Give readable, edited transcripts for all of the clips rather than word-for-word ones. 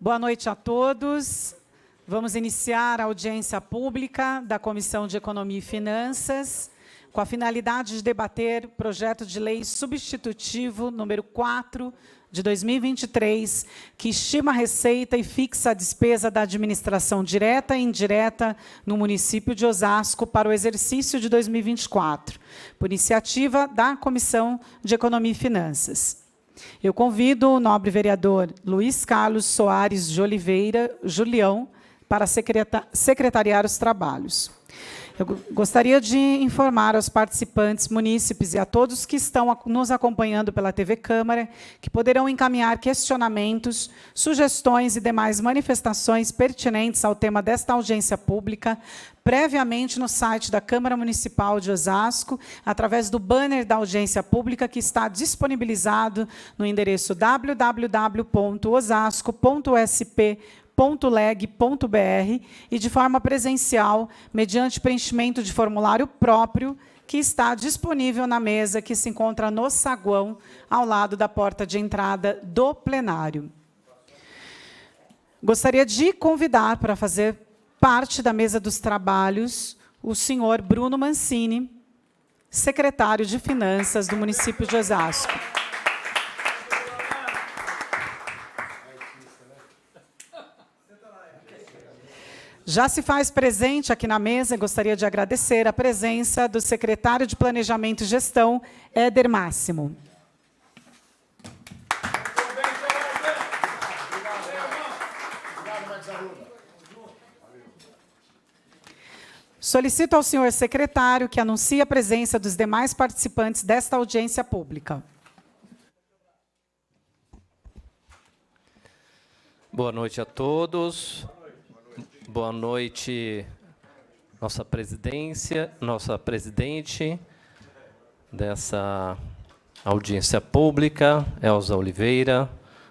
Boa noite a todos. Vamos iniciar a audiência pública da Comissão de Economia e Finanças, com a finalidade de debater o projeto de lei substitutivo número 4 de 2023, que estima a receita e fixa a despesa da administração direta e indireta no município de Osasco para o exercício de 2024, por iniciativa da Comissão de Economia e Finanças. Eu convido o nobre vereador Luiz Carlos Soares de Oliveira, Julião, para secretariar os trabalhos. Eu gostaria de informar aos participantes, munícipes e a todos que estão nos acompanhando pela TV Câmara, que poderão encaminhar questionamentos, sugestões e demais manifestações pertinentes ao tema desta audiência pública, previamente no site da Câmara Municipal de Osasco, através do banner da audiência pública que está disponibilizado no endereço www.osasco.sp.leg.br e de forma presencial, mediante preenchimento de formulário próprio, que está disponível na mesa que se encontra no saguão, ao lado da porta de entrada do plenário. Gostaria de convidar para fazer parte da mesa dos trabalhos o senhor Bruno Mancini, secretário de Finanças do município de Osasco. Já se faz presente aqui na mesa, gostaria de agradecer a presença do secretário de Planejamento e Gestão, Éder Máximo. Solicito ao senhor secretário que anuncie a presença dos demais participantes desta audiência pública. Boa noite a todos. Boa noite, nossa presidência, nossa presidente dessa audiência pública, Elza Oliveira.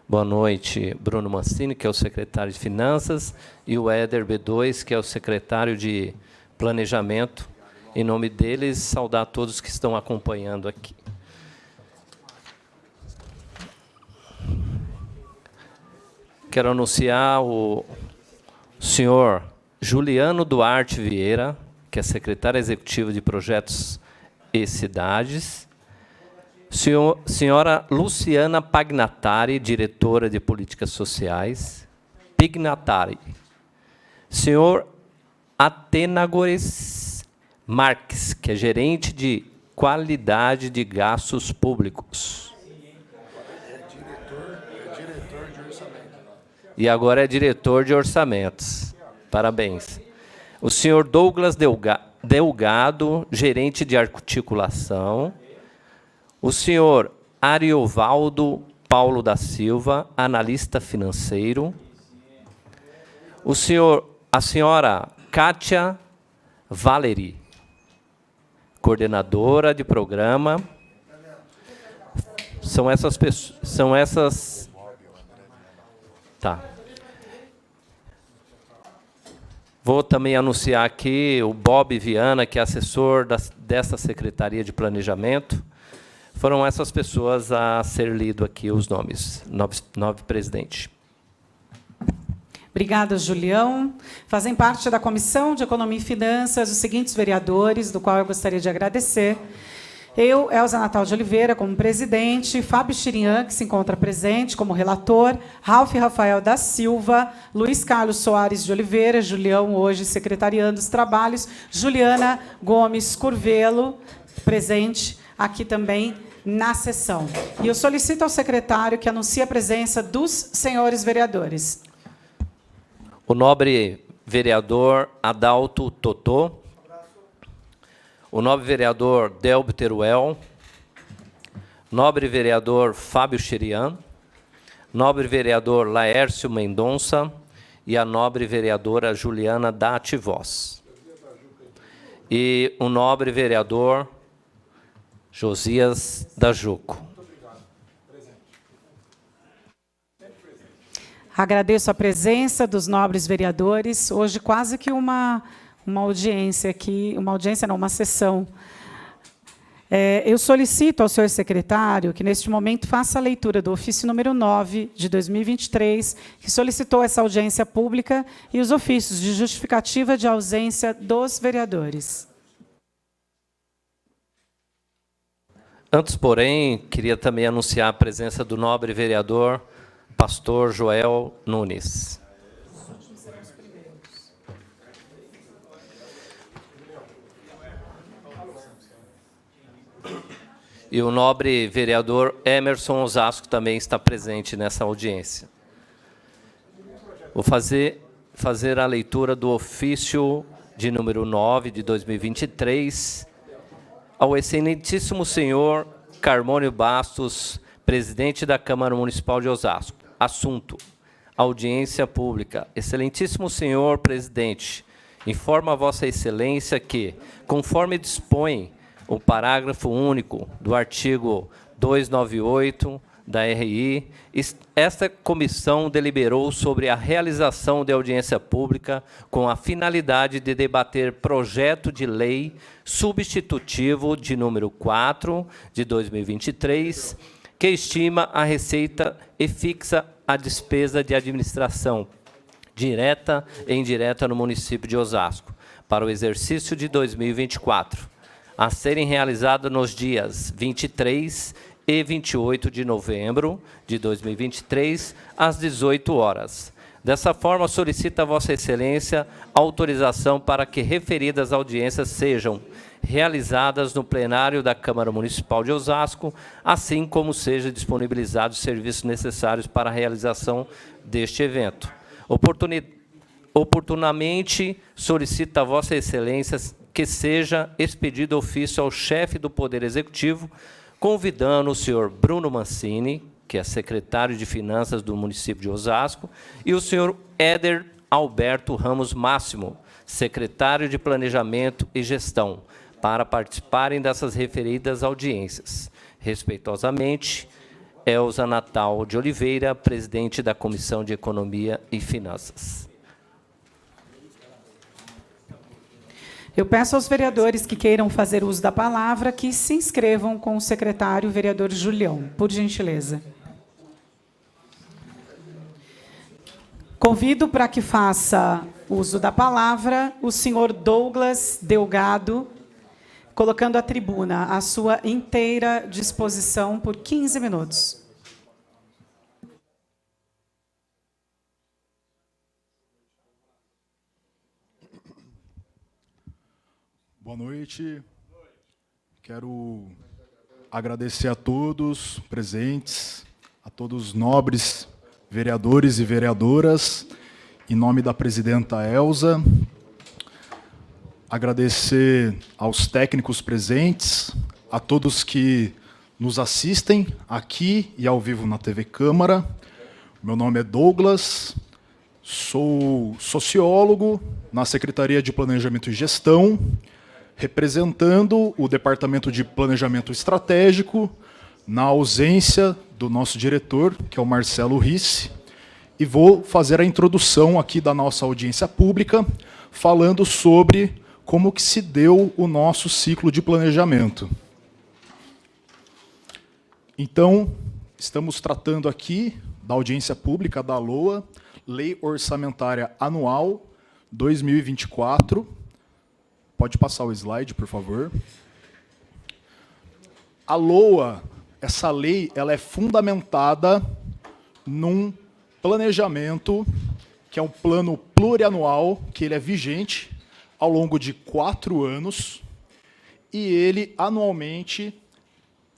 Boa noite, Bruno Mancini, que é o secretário de Finanças, e o Éder B2, que é o secretário de Planejamento. Em nome deles, saudar a todos que estão acompanhando aqui. Quero anunciar o senhor Juliano Duarte Vieira, que é secretário executivo de Projetos e Cidades. Senhora Luciana Pagnatari, diretora de Políticas Sociais. Pignatari. Senhor Atenagores Marques, que é gerente de Qualidade de Gastos Públicos. E agora é diretor de orçamentos. Parabéns. O senhor Douglas Delgado, gerente de articulação. O senhor Ariovaldo Paulo da Silva, analista financeiro. A senhora Kátia Valeri, coordenadora de programa. São essas. Tá. Vou também anunciar aqui o Bob Viana, que é assessor dessa Secretaria de Planejamento. Foram essas pessoas a ser lido aqui os nomes, nove presidentes. Obrigada, Julião. Fazem parte da Comissão de Economia e Finanças os seguintes vereadores, do qual eu gostaria de agradecer. Eu, Elza Natal de Oliveira, como presidente, Fábio Chirian, que se encontra presente como relator, Ralf Rafael da Silva, Luiz Carlos Soares de Oliveira, Julião, hoje secretariando os trabalhos, Juliana Gomes Curvelo, presente aqui também na sessão. E eu solicito ao secretário que anuncie a presença dos senhores vereadores. O nobre vereador Adalto Totô, o nobre vereador Delbo Teruel, nobre vereador Fábio Chirian, nobre vereador Laércio Mendonça e a nobre vereadora Juliana Dati Voz. E o nobre vereador Josias da Juco. Agradeço a presença dos nobres vereadores. Hoje quase que uma audiência aqui, uma sessão. Eu solicito ao senhor secretário que, neste momento, faça a leitura do ofício número 9 de 2023, que solicitou essa audiência pública, e os ofícios de justificativa de ausência dos vereadores. Antes, porém, queria também anunciar a presença do nobre vereador, pastor Joel Nunes. E o nobre vereador Emerson Osasco também está presente nessa audiência. Vou fazer a leitura do ofício de número 9 de 2023 ao excelentíssimo senhor Carmônio Bastos, presidente da Câmara Municipal de Osasco. Assunto: audiência pública. Excelentíssimo senhor presidente, informa a vossa excelência que, conforme dispõe o parágrafo único do artigo 298 da RI, esta comissão deliberou sobre a realização de audiência pública com a finalidade de debater projeto de lei substitutivo de número 4 de 2023, que estima a receita e fixa a despesa de administração direta e indireta no município de Osasco para o exercício de 2024. A serem realizadas nos dias 23 e 28 de novembro de 2023, às 18 horas. Dessa forma, solicita a Vossa Excelência autorização para que referidas audiências sejam realizadas no plenário da Câmara Municipal de Osasco, assim como sejam disponibilizados os serviços necessários para a realização deste evento. Oportunamente, solicita a Vossa Excelência que seja expedido ofício ao chefe do Poder Executivo, convidando o senhor Bruno Mancini, que é secretário de Finanças do município de Osasco, e o senhor Éder Alberto Ramos Máximo, secretário de Planejamento e Gestão, para participarem dessas referidas audiências. Respeitosamente, Elza Natal de Oliveira, presidente da Comissão de Economia e Finanças. Eu peço aos vereadores que queiram fazer uso da palavra que se inscrevam com o secretário, vereador Julião, por gentileza. Convido para que faça uso da palavra o senhor Douglas Delgado, colocando à tribuna à sua inteira disposição por 15 minutos. Boa noite. Quero agradecer a todos presentes, a todos os nobres vereadores e vereadoras, em nome da presidenta Elza. Agradecer aos técnicos presentes, a todos que nos assistem aqui e ao vivo na TV Câmara. Meu nome é Douglas, sou sociólogo na Secretaria de Planejamento e Gestão, representando o Departamento de Planejamento Estratégico, na ausência do nosso diretor, que é o Marcelo Risse, e vou fazer a introdução aqui da nossa audiência pública, falando sobre como que se deu o nosso ciclo de planejamento. Então, estamos tratando aqui da audiência pública da LOA, Lei Orçamentária Anual 2024. Pode passar o slide, por favor. A LOA, essa lei, ela é fundamentada num planejamento, que é um plano plurianual, que ele é vigente ao longo de 4 anos, e ele, anualmente,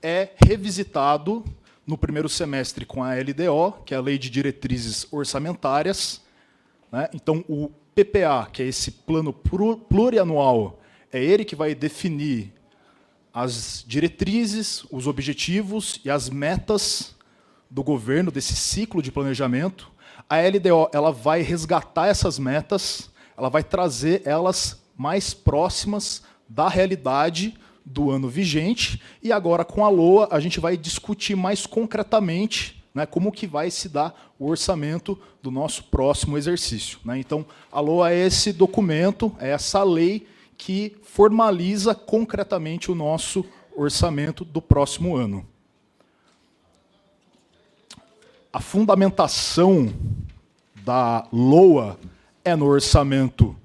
é revisitado no primeiro semestre com a LDO, que é a Lei de Diretrizes Orçamentárias, né? Então, o PPA, que é esse plano plurianual, é ele que vai definir as diretrizes, os objetivos e as metas do governo, desse ciclo de planejamento. A LDO ela vai resgatar essas metas, ela vai trazer elas mais próximas da realidade do ano vigente, e agora, com a LOA, a gente vai discutir mais concretamente, né, como que vai se dar o orçamento do nosso próximo exercício, né? Então, a LOA é esse documento, é essa lei que formaliza concretamente o nosso orçamento do próximo ano. A fundamentação da LOA é no orçamento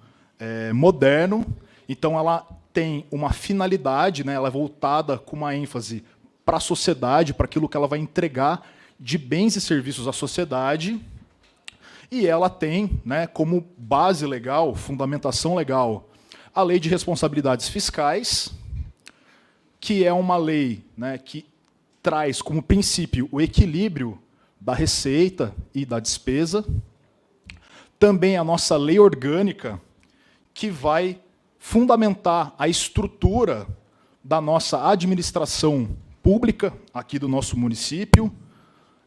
moderno, então ela tem uma finalidade, né, ela é voltada com uma ênfase para a sociedade, para aquilo que ela vai entregar de bens e serviços à sociedade, e ela tem, né, como base legal, fundamentação legal, a Lei de Responsabilidades Fiscais, que é uma lei, né, que traz como princípio o equilíbrio da receita e da despesa. Também a nossa lei orgânica, que vai fundamentar a estrutura da nossa administração pública aqui do nosso município,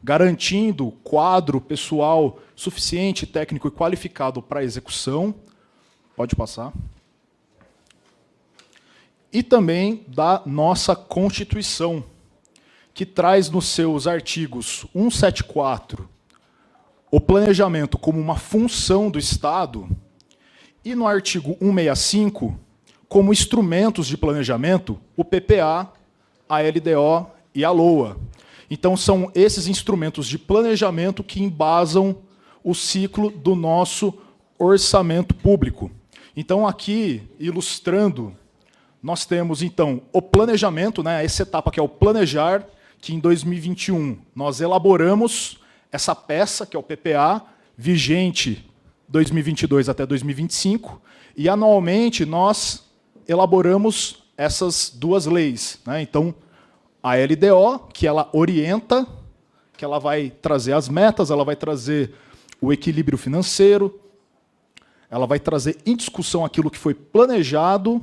garantindo quadro pessoal suficiente, técnico e qualificado para a execução. Pode passar. E também da nossa Constituição, que traz nos seus artigos 174 o planejamento como uma função do Estado, e no artigo 165, como instrumentos de planejamento, o PPA, a LDO e a LOA. Então, são esses instrumentos de planejamento que embasam o ciclo do nosso orçamento público. Então, aqui, ilustrando, nós temos, então, o planejamento, né, essa etapa que é o planejar, que em 2021 nós elaboramos essa peça, que é o PPA, vigente 2022 até 2025, e anualmente nós elaboramos essas duas leis, né? Então, a LDO, que ela orienta, que ela vai trazer as metas, ela vai trazer o equilíbrio financeiro, ela vai trazer em discussão aquilo que foi planejado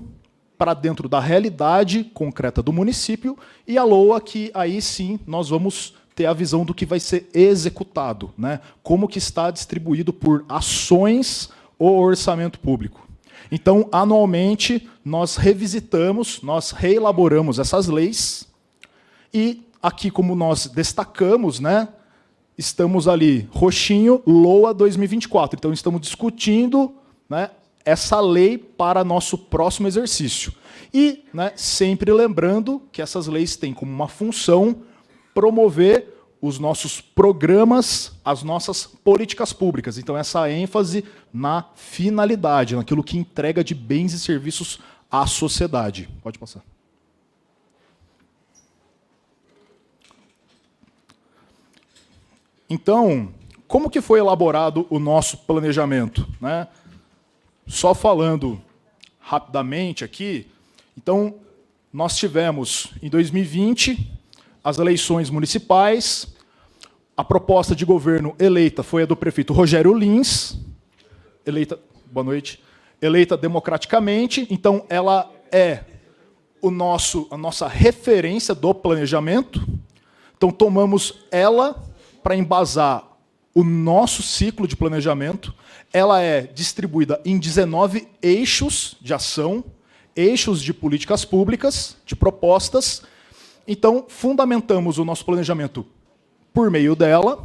para dentro da realidade concreta do município, e a LOA, que aí sim nós vamos ter a visão do que vai ser executado, né? Como que está distribuído por ações o orçamento público. Então, anualmente, nós revisitamos, nós reelaboramos essas leis, e aqui, como nós destacamos, né, estamos ali, roxinho, LOA 2024. Então, estamos discutindo, né, essa lei para nosso próximo exercício. E, né, sempre lembrando que essas leis têm como uma função promover os nossos programas, as nossas políticas públicas. Então, essa ênfase na finalidade, naquilo que entrega de bens e serviços à sociedade. Pode passar. Então, como que foi elaborado o nosso planejamento, né? Só falando rapidamente aqui, então, nós tivemos, em 2020, as eleições municipais. A proposta de governo eleita foi a do prefeito Rogério Lins, eleita, boa noite, eleita democraticamente. Então, ela é a nossa referência do planejamento. Então, tomamos ela para embasar o nosso ciclo de planejamento. Ela é distribuída em 19 eixos de ação, eixos de políticas públicas, de propostas. Então, fundamentamos o nosso planejamento por meio dela.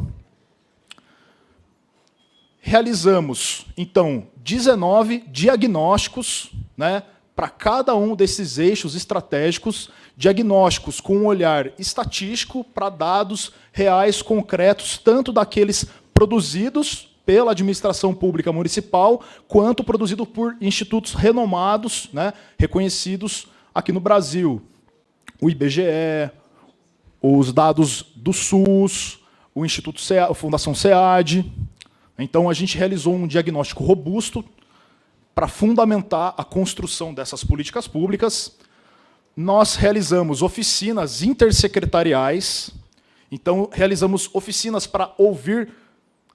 Realizamos, então, 19 diagnósticos, né, para cada um desses eixos estratégicos, diagnósticos com um olhar estatístico para dados reais, concretos, tanto daqueles produzidos pela administração pública municipal, quanto produzido por institutos renomados, né, reconhecidos aqui no Brasil. O IBGE, os dados do SUS, o Instituto a Fundação SEAD. Então, a gente realizou um diagnóstico robusto para fundamentar a construção dessas políticas públicas. Nós realizamos oficinas intersecretariais. Então, realizamos oficinas para ouvir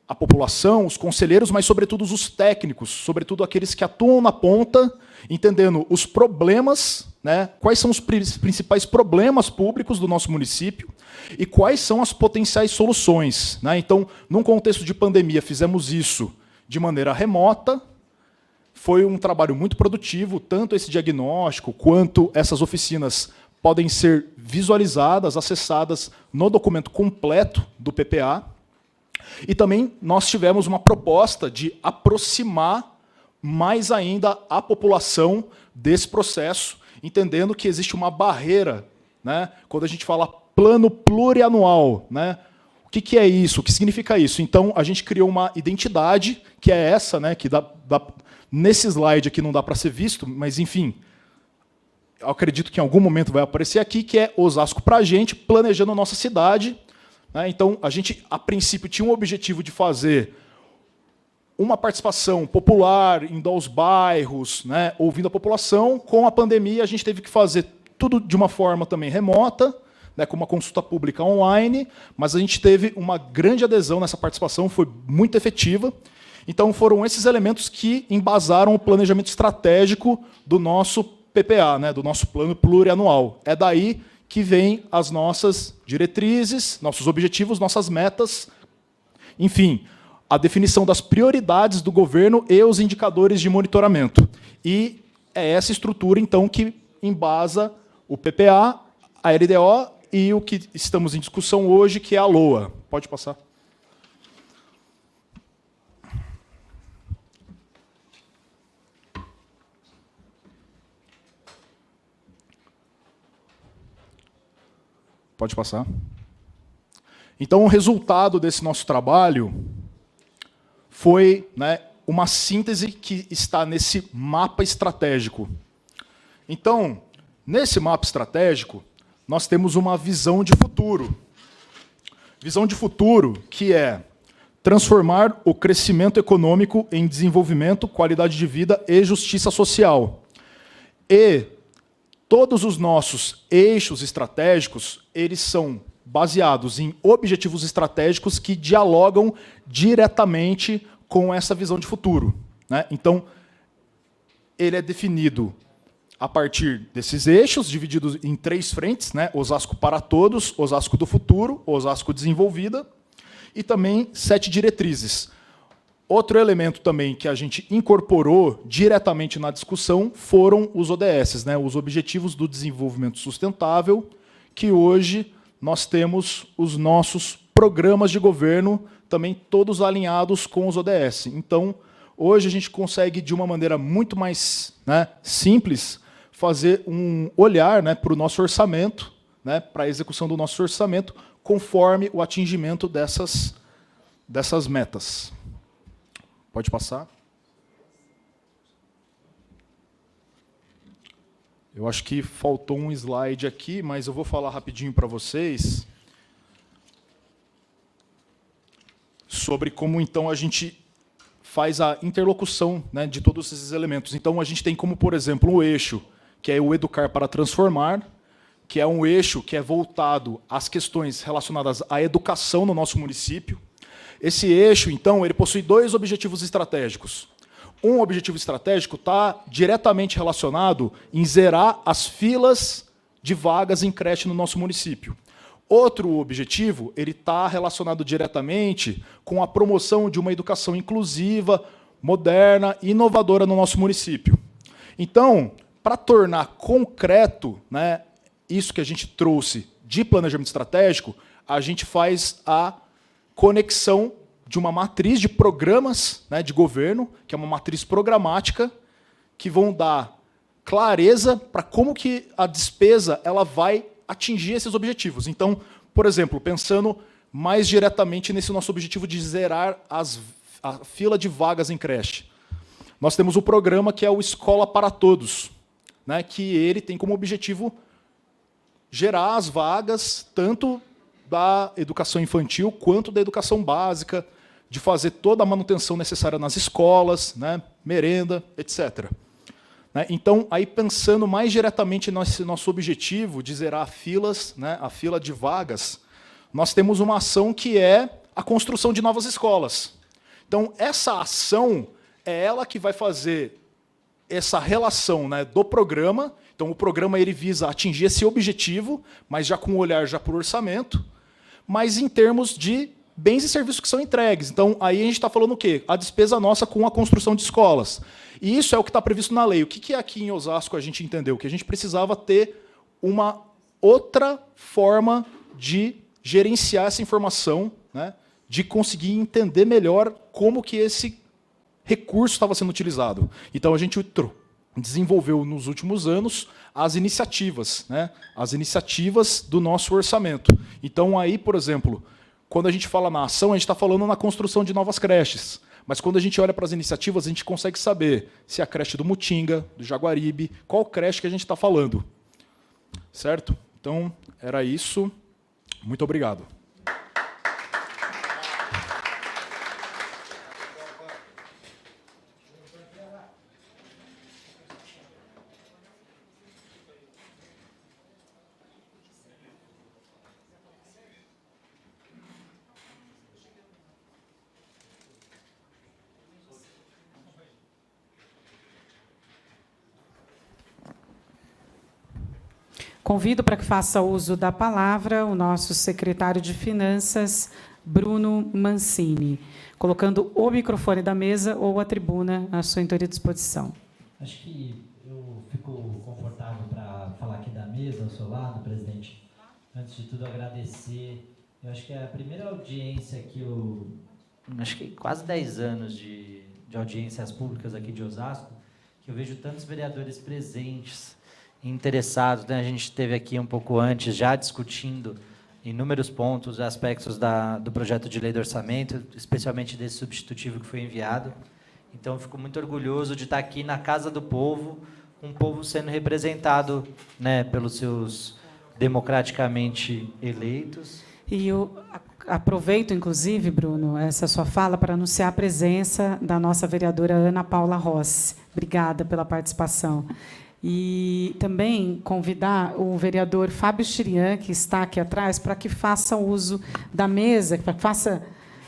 a população, os conselheiros, mas, sobretudo, os técnicos, sobretudo aqueles que atuam na ponta, entendendo os problemas, né, quais são os principais problemas públicos do nosso município e quais são as potenciais soluções, né? Então, num contexto de pandemia, fizemos isso de maneira remota. Foi um trabalho muito produtivo, tanto esse diagnóstico quanto essas oficinas podem ser visualizadas, acessadas no documento completo do PPA. E também nós tivemos uma proposta de aproximar mais ainda a população desse processo, entendendo que existe uma barreira né? Quando a gente fala plano plurianual, né? O que é isso? O que significa isso? Então, a gente criou uma identidade, que é essa, né? Que nesse slide aqui não dá para ser visto, mas, enfim, eu acredito que em algum momento vai aparecer aqui, que é Osasco para a gente, planejando a nossa cidade. Né? Então, a gente, a princípio, tinha um objetivo de fazer uma participação popular, indo aos bairros, né? Ouvindo a população. Com a pandemia, a gente teve que fazer tudo de uma forma também remota, né, com uma consulta pública online, mas a gente teve uma grande adesão nessa participação, foi muito efetiva. Então, foram esses elementos que embasaram o planejamento estratégico do nosso PPA, né, do nosso plano plurianual. É daí que vêm as nossas diretrizes, nossos objetivos, nossas metas, enfim, a definição das prioridades do governo e os indicadores de monitoramento. E é essa estrutura, então, que embasa o PPA, a LDO e o que estamos em discussão hoje, que é a LOA. Pode passar. Pode passar. Então, o resultado desse nosso trabalho foi, né, uma síntese que está nesse mapa estratégico. Então, nesse mapa estratégico, nós temos uma visão de futuro. Visão de futuro que é transformar o crescimento econômico em desenvolvimento, qualidade de vida e justiça social. E todos os nossos eixos estratégicos, eles são baseados em objetivos estratégicos que dialogam diretamente com essa visão de futuro, né? Então, ele é definido a partir desses eixos, divididos em 3 frentes, né? Osasco para todos, Osasco do futuro, Osasco desenvolvida, e também 7 diretrizes. Outro elemento também que a gente incorporou diretamente na discussão foram os ODS, né? Os Objetivos do Desenvolvimento Sustentável, que hoje nós temos os nossos programas de governo também todos alinhados com os ODS. Então, hoje a gente consegue, de uma maneira muito mais, né, simples, fazer um olhar, né, para o nosso orçamento, né, para a execução do nosso orçamento, conforme o atingimento dessas metas. Pode passar. Eu acho que faltou um slide aqui, mas eu vou falar rapidinho para vocês sobre como, então, a gente faz a interlocução, né, de todos esses elementos. Então, a gente tem como, por exemplo, um eixo, que é o Educar para Transformar, que é um eixo que é voltado às questões relacionadas à educação no nosso município. Esse eixo, então, ele possui 2 objetivos estratégicos. Um objetivo estratégico está diretamente relacionado em zerar as filas de vagas em creche no nosso município. Outro objetivo, ele está relacionado diretamente com a promoção de uma educação inclusiva, moderna e inovadora no nosso município. Então, para tornar concreto, né, isso que a gente trouxe de planejamento estratégico, a gente faz a conexão de uma matriz de programas, né, de governo, que é uma matriz programática, que vão dar clareza para como que a despesa ela vai atingir esses objetivos. Então, por exemplo, pensando mais diretamente nesse nosso objetivo de zerar a fila de vagas em creche. Nós temos o programa que é o Escola para Todos, né, que ele tem como objetivo gerar as vagas, tanto da educação infantil quanto da educação básica, de fazer toda a manutenção necessária nas escolas, né, merenda, etc. Então, aí pensando mais diretamente nesse nosso objetivo de zerar filas, né, a fila de vagas, nós temos uma ação que é a construção de novas escolas. Então, essa ação é ela que vai fazer essa relação, né, do programa. Então, o programa ele visa atingir esse objetivo, mas já com o olhar já para o orçamento, mas em termos de bens e serviços que são entregues. Então, aí a gente está falando o quê? A despesa nossa com a construção de escolas. E isso é o que está previsto na lei. O que aqui em Osasco a gente entendeu? Que a gente precisava ter uma outra forma de gerenciar essa informação, né, de conseguir entender melhor como que esse recurso estava sendo utilizado. Então, a gente desenvolveu nos últimos anos as iniciativas, né? As iniciativas do nosso orçamento. Então, aí, por exemplo, quando a gente fala na ação, a gente está falando na construção de novas creches. Mas quando a gente olha para as iniciativas, a gente consegue saber se é a creche do Mutinga, do Jaguaribe, qual creche que a gente está falando. Certo? Então, era isso. Muito obrigado. Convido para que faça uso da palavra o nosso secretário de Finanças, Bruno Mancini, colocando o microfone da mesa ou a tribuna à sua inteira disposição. Acho que eu fico confortável para falar aqui da mesa, ao seu lado, presidente. Antes de tudo, agradecer. Eu acho que é a primeira audiência que eu... Acho que quase 10 anos de audiências públicas aqui de Osasco, que eu vejo tantos vereadores presentes, interessados, né? A gente esteve aqui um pouco antes, já discutindo inúmeros pontos, aspectos do projeto de lei do orçamento, especialmente desse substitutivo que foi enviado. Então, eu fico muito orgulhoso de estar aqui na Casa do Povo, com o povo sendo representado, né, pelos seus democraticamente eleitos. E eu aproveito, inclusive, Bruno, essa sua fala para anunciar a presença da nossa vereadora Ana Paula Rossi. Obrigada pela participação. E também convidar o vereador Fábio Chirian, que está aqui atrás, para que faça uso da mesa,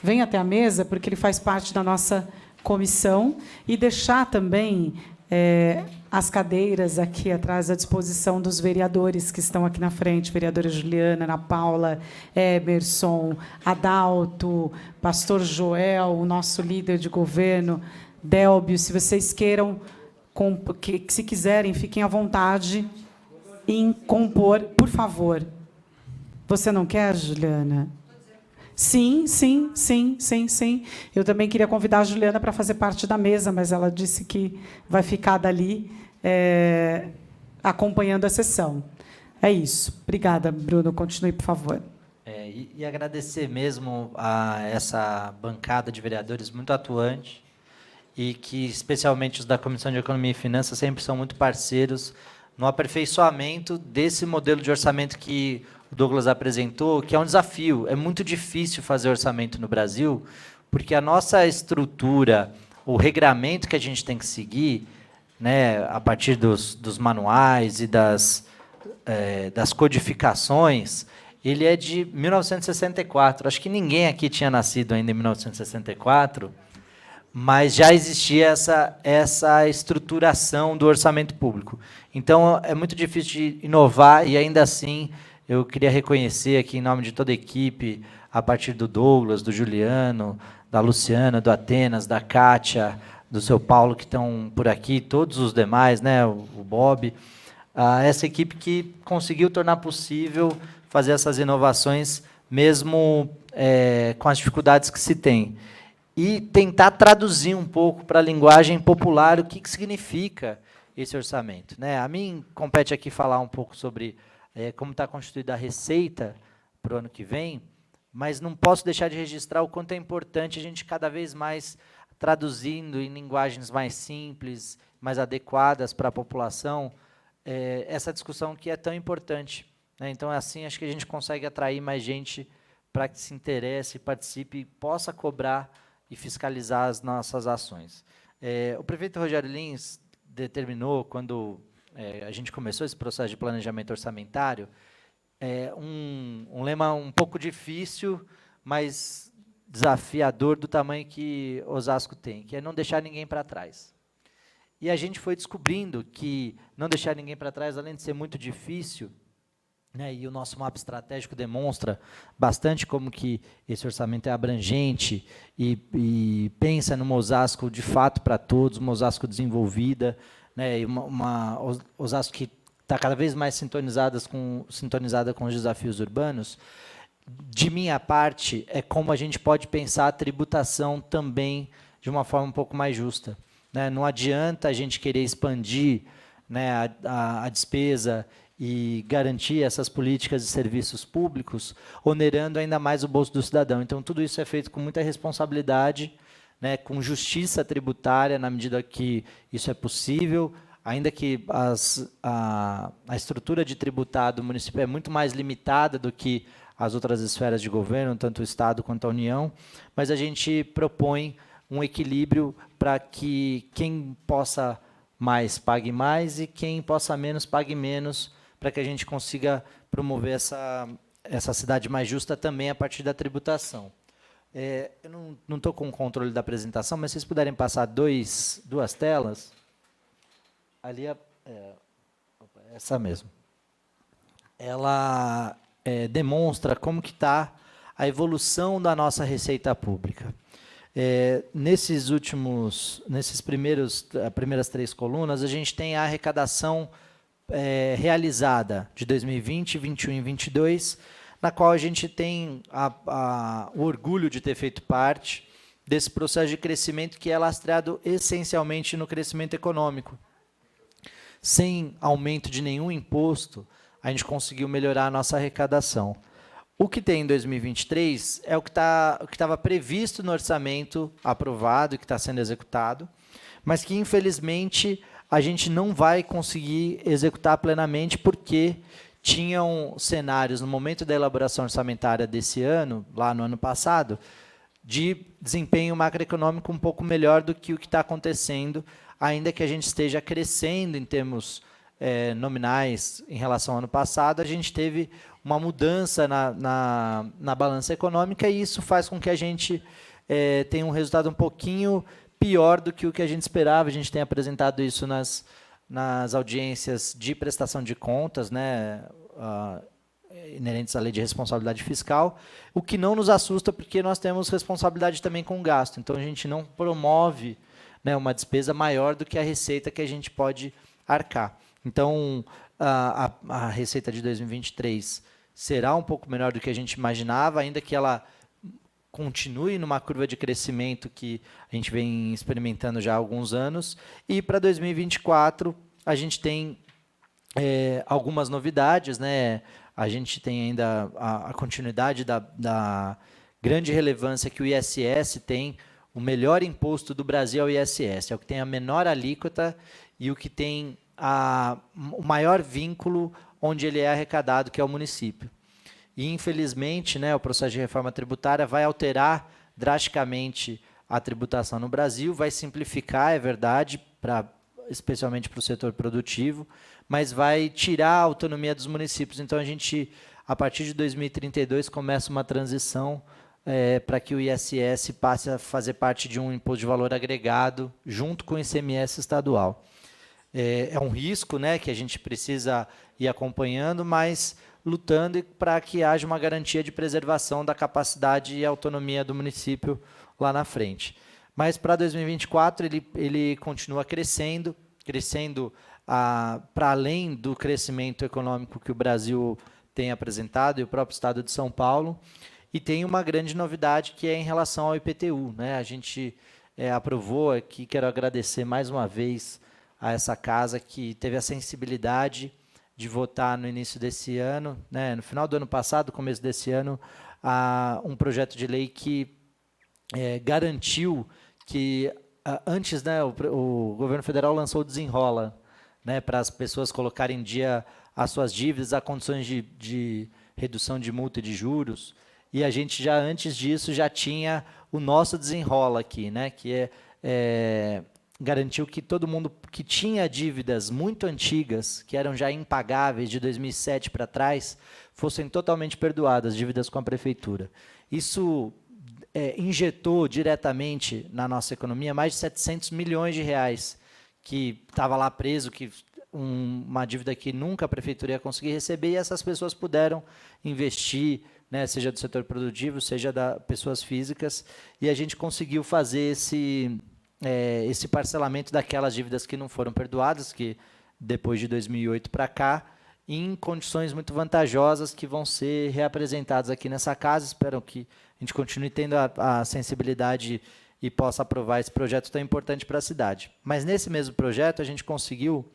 venha até a mesa, porque ele faz parte da nossa comissão, e deixar também as cadeiras aqui atrás à disposição dos vereadores que estão aqui na frente, vereadora Juliana, Ana Paula, Emerson, Adalto, pastor Joel, o nosso líder de governo, Délbio, se vocês queiram, se quiserem, fiquem à vontade em compor, por favor. Você não quer, Juliana? Sim. Eu também queria convidar a Juliana para fazer parte da mesa, mas ela disse que vai ficar dali acompanhando a sessão. É isso. Obrigada, Bruno. Continue, por favor. E agradecer mesmo a essa bancada de vereadores muito atuante, e que, especialmente os da Comissão de Economia e Finanças, sempre são muito parceiros no aperfeiçoamento desse modelo de orçamento que o Douglas apresentou, que é um desafio. É muito difícil fazer orçamento no Brasil, porque a nossa estrutura, o regramento que a gente tem que seguir, né, a partir dos manuais e das codificações, ele é de 1964. Acho que ninguém aqui tinha nascido ainda em 1964, mas já existia essa estruturação do orçamento público. Então, é muito difícil de inovar, e ainda assim, eu queria reconhecer aqui, em nome de toda a equipe, a partir do Douglas, do Juliano, da Luciana, do Atenas, da Kátia, do seu Paulo, que estão por aqui, todos os demais, né, o Bob, essa equipe que conseguiu tornar possível fazer essas inovações, mesmo com as dificuldades que se tem. E tentar traduzir um pouco para a linguagem popular o que significa esse orçamento, né? A mim compete aqui falar um pouco sobre como está constituída a receita para o ano que vem, mas não posso deixar de registrar o quanto é importante a gente cada vez mais traduzindo em linguagens mais simples, mais adequadas para a população, essa discussão que é tão importante, né? Então, assim, acho que a gente consegue atrair mais gente para que se interesse, participe e possa cobrar e fiscalizar as nossas ações. O prefeito Rogério Lins determinou, quando a gente começou esse processo de planejamento orçamentário, um lema um pouco difícil, mas desafiador do tamanho que Osasco tem, que é não deixar ninguém para trás. E a gente foi descobrindo que não deixar ninguém para trás, além de ser muito difícil, né, e o nosso mapa estratégico demonstra bastante como que esse orçamento é abrangente e pensa numa Osasco de fato para todos, uma Osasco desenvolvida, né, e uma Osasco que está cada vez mais sintonizada com os desafios urbanos. De minha parte, é como a gente pode pensar a tributação também de uma forma um pouco mais justa. né? Não adianta a gente querer expandir, né, a despesa e garantir essas políticas de serviços públicos, onerando ainda mais o bolso do cidadão. Então, tudo isso é feito com muita responsabilidade, né, com justiça tributária, na medida que isso é possível, ainda que a estrutura de tributar do município é muito mais limitada do que as outras esferas de governo, tanto o Estado quanto a União, mas a gente propõe um equilíbrio para que quem possa mais pague mais e quem possa menos pague menos, para que a gente consiga promover essa cidade mais justa também a partir da tributação. Eu não estou com o controle da apresentação, mas se vocês puderem passar duas telas. Ali, essa mesmo. Ela demonstra como que está a evolução da nossa receita pública. Nesses primeiras 3 colunas, a gente tem a arrecadação realizada de 2020, 21 e 22, na qual a gente tem o orgulho de ter feito parte desse processo de crescimento que é lastreado essencialmente no crescimento econômico. Sem aumento de nenhum imposto, a gente conseguiu melhorar a nossa arrecadação. O que tem em 2023 é o que estava previsto no orçamento aprovado e que está sendo executado, mas que, infelizmente, a gente não vai conseguir executar plenamente porque tinham cenários, no momento da elaboração orçamentária desse ano, lá no ano passado, de desempenho macroeconômico um pouco melhor do que o que está acontecendo, ainda que a gente esteja crescendo em termos nominais em relação ao ano passado, a gente teve uma mudança na balança econômica e isso faz com que a gente tenha um resultado um pouquinho pior do que o que a gente esperava. A gente tem apresentado isso nas audiências de prestação de contas, né, inerentes à lei de responsabilidade fiscal, o que não nos assusta porque nós temos responsabilidade também com o gasto. Então, a gente não promove, né, uma despesa maior do que a receita que a gente pode arcar. Então, a receita de 2023 será um pouco menor do que a gente imaginava, ainda que ela continue numa curva de crescimento que a gente vem experimentando já há alguns anos. E para 2024, a gente tem algumas novidades, né? A gente tem ainda a continuidade da grande relevância que o ISS tem. O melhor imposto do Brasil é o ISS, é o que tem a menor alíquota e o que tem o maior vínculo onde ele é arrecadado, que é o município. E, infelizmente, né, o processo de reforma tributária vai alterar drasticamente a tributação no Brasil, vai simplificar, é verdade, especialmente para o setor produtivo, mas vai tirar a autonomia dos municípios. Então, a gente, a partir de 2032, começa uma transição para que o ISS passe a fazer parte de um imposto de valor agregado, junto com o ICMS estadual. É um risco, né, que a gente precisa ir acompanhando, mas lutando para que haja uma garantia de preservação da capacidade e autonomia do município lá na frente. Mas para 2024 ele continua crescendo para além do crescimento econômico que o Brasil tem apresentado e o próprio Estado de São Paulo. E tem uma grande novidade que é em relação ao IPTU, né? A gente aprovou aqui, quero agradecer mais uma vez a essa casa que teve a sensibilidade de votar no início desse ano, né, no final do ano passado, começo desse ano, um projeto de lei que garantiu que, antes, né, o governo federal lançou o Desenrola, né, para as pessoas colocarem em dia as suas dívidas, a condições de redução de multa e de juros, e a gente já, antes disso, já tinha o nosso Desenrola aqui, né, que garantiu que todo mundo que tinha dívidas muito antigas, que eram já impagáveis de 2007 para trás, fossem totalmente perdoadas, dívidas com a prefeitura. Isso injetou diretamente na nossa economia mais de 700 milhões de reais, que estava lá preso, uma dívida que nunca a prefeitura ia conseguir receber, e essas pessoas puderam investir, né, seja do setor produtivo, seja das pessoas físicas, e a gente conseguiu fazer esse parcelamento daquelas dívidas que não foram perdoadas, que depois de 2008 para cá, em condições muito vantajosas que vão ser reapresentadas aqui nessa casa. Espero que a gente continue tendo a sensibilidade e possa aprovar esse projeto tão importante para a cidade. Mas, nesse mesmo projeto, a gente conseguiu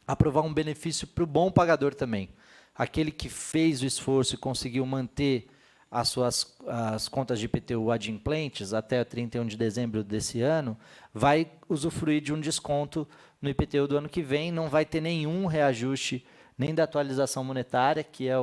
aprovar um benefício para o bom pagador também. Aquele que fez o esforço e conseguiu manter as contas de IPTU adimplentes até 31 de dezembro desse ano, vai usufruir de um desconto no IPTU do ano que vem, não vai ter nenhum reajuste nem da atualização monetária, que é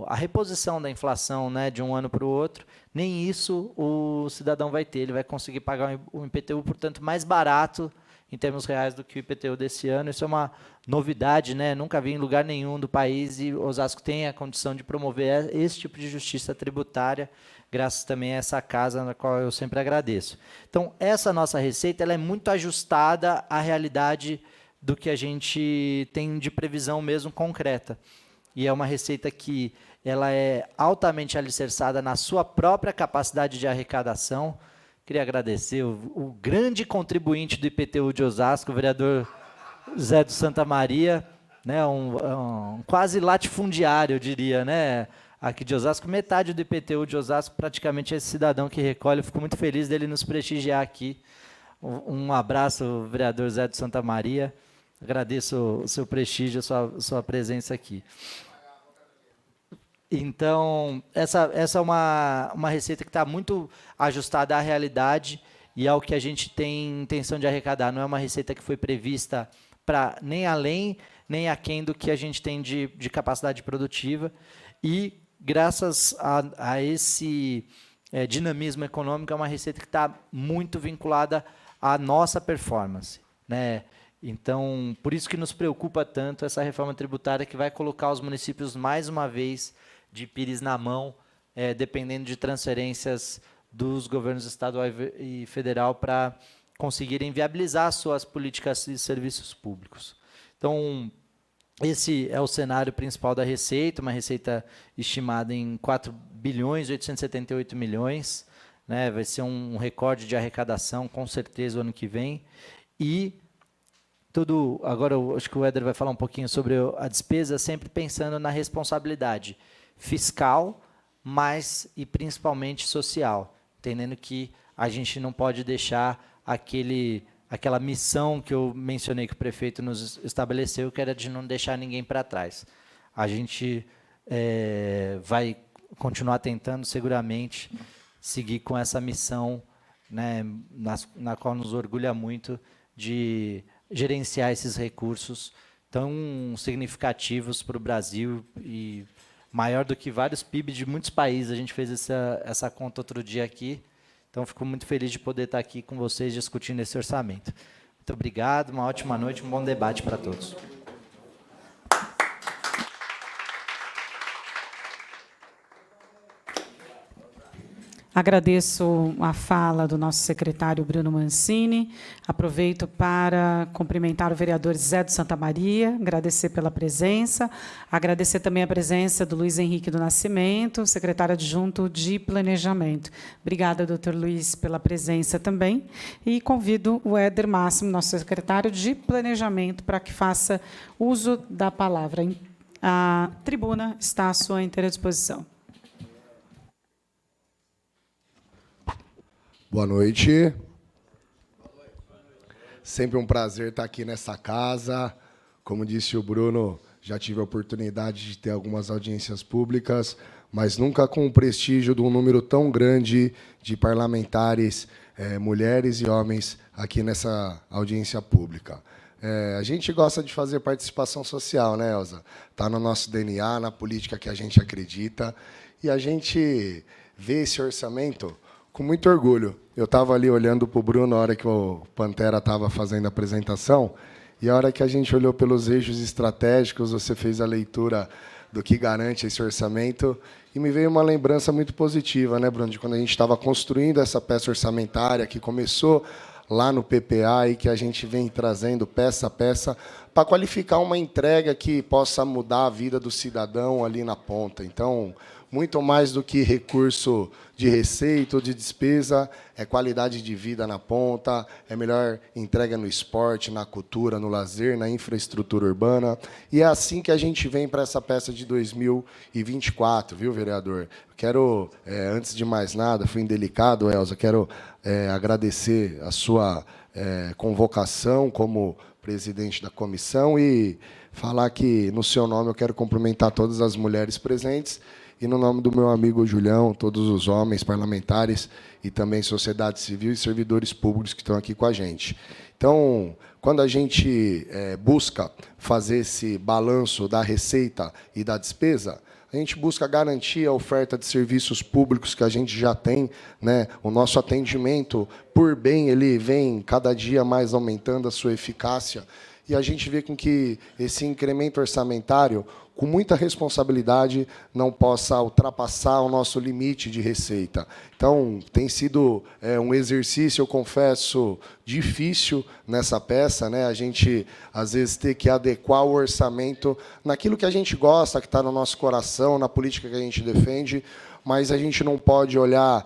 a reposição da inflação, né, de um ano para o outro, nem isso o cidadão vai ter. Ele vai conseguir pagar um IPTU, portanto, mais barato em termos reais do que o IPTU desse ano. Isso é uma novidade, né? Nunca vi em lugar nenhum do país, e Osasco tem a condição de promover esse tipo de justiça tributária, graças também a essa casa, na qual eu sempre agradeço. Então, essa nossa receita ela é muito ajustada à realidade do que a gente tem de previsão mesmo concreta. E é uma receita que ela é altamente alicerçada na sua própria capacidade de arrecadação. Queria agradecer o grande contribuinte do IPTU de Osasco, o vereador Zé do Santa Maria, né, um quase latifundiário, eu diria, né, aqui de Osasco. Metade do IPTU de Osasco praticamente é esse cidadão que recolhe. Eu fico muito feliz dele nos prestigiar aqui. Um abraço, vereador Zé do Santa Maria. Agradeço o seu prestígio, a sua presença aqui. Então, essa é uma receita que está muito ajustada à realidade e ao que a gente tem intenção de arrecadar. Não é uma receita que foi prevista para nem além, nem aquém do que a gente tem de capacidade produtiva. E, graças a esse dinamismo econômico, é uma receita que está muito vinculada à nossa performance, né? Então, por isso que nos preocupa tanto essa reforma tributária, que vai colocar os municípios, mais uma vez, de pires na mão, dependendo de transferências dos governos estadual e federal para conseguirem viabilizar suas políticas e serviços públicos. Então, esse é o cenário principal da receita, uma receita estimada em 4.878 bilhões, né? Vai ser um recorde de arrecadação, com certeza, o ano que vem. E agora eu acho que o Éder vai falar um pouquinho sobre a despesa, sempre pensando na responsabilidade fiscal, mas e principalmente social, entendendo que a gente não pode deixar aquela missão que eu mencionei que o prefeito nos estabeleceu, que era de não deixar ninguém para trás. A gente vai continuar tentando, seguramente, seguir com essa missão, né, na qual nos orgulha muito, de gerenciar esses recursos tão significativos para o Brasil e maior do que vários PIB de muitos países. A gente fez essa conta outro dia aqui, então fico muito feliz de poder estar aqui com vocês discutindo esse orçamento. Muito obrigado, uma ótima noite, um bom debate para todos. Agradeço a fala do nosso secretário Bruno Mancini. Aproveito para cumprimentar o vereador Zé do Santa Maria, agradecer pela presença, agradecer também a presença do Luiz Henrique do Nascimento, secretário adjunto de Planejamento. Obrigada, doutor Luiz, pela presença também. E convido o Éder Máximo, nosso secretário de Planejamento, para que faça uso da palavra. A tribuna está à sua inteira disposição. Boa noite. Sempre um prazer estar aqui nessa casa. Como disse o Bruno, já tive a oportunidade de ter algumas audiências públicas, mas nunca com o prestígio de um número tão grande de parlamentares, mulheres e homens, aqui nessa audiência pública. A gente gosta de fazer participação social, né, Elza? Está no nosso DNA, na política que a gente acredita, e a gente vê esse orçamento com muito orgulho. Eu estava ali olhando para o Bruno na hora que o Pantera estava fazendo a apresentação, e a hora que a gente olhou pelos eixos estratégicos, você fez a leitura do que garante esse orçamento, e me veio uma lembrança muito positiva, né, Bruno, de quando a gente estava construindo essa peça orçamentária, que começou lá no PPA e que a gente vem trazendo peça a peça para qualificar uma entrega que possa mudar a vida do cidadão ali na ponta. Então, muito mais do que recurso de receita ou de despesa, é qualidade de vida na ponta, é melhor entrega no esporte, na cultura, no lazer, na infraestrutura urbana. E é assim que a gente vem para essa peça de 2024, viu, vereador? Quero, antes de mais nada, fui indelicado, Elza, quero agradecer a sua convocação como presidente da comissão e falar que, no seu nome, eu quero cumprimentar todas as mulheres presentes e, no nome do meu amigo Julião, todos os homens parlamentares e também sociedade civil e servidores públicos que estão aqui com a gente. Então, quando a gente busca fazer esse balanço da receita e da despesa, a gente busca garantir a oferta de serviços públicos que a gente já tem, né? O nosso atendimento, por bem, ele vem cada dia mais aumentando a sua eficácia. E a gente vê com que esse incremento orçamentário, com muita responsabilidade, não possa ultrapassar o nosso limite de receita. Então, tem sido um exercício, eu confesso, difícil nessa peça, né? A gente, às vezes, ter que adequar o orçamento naquilo que a gente gosta, que está no nosso coração, na política que a gente defende, mas a gente não pode olhar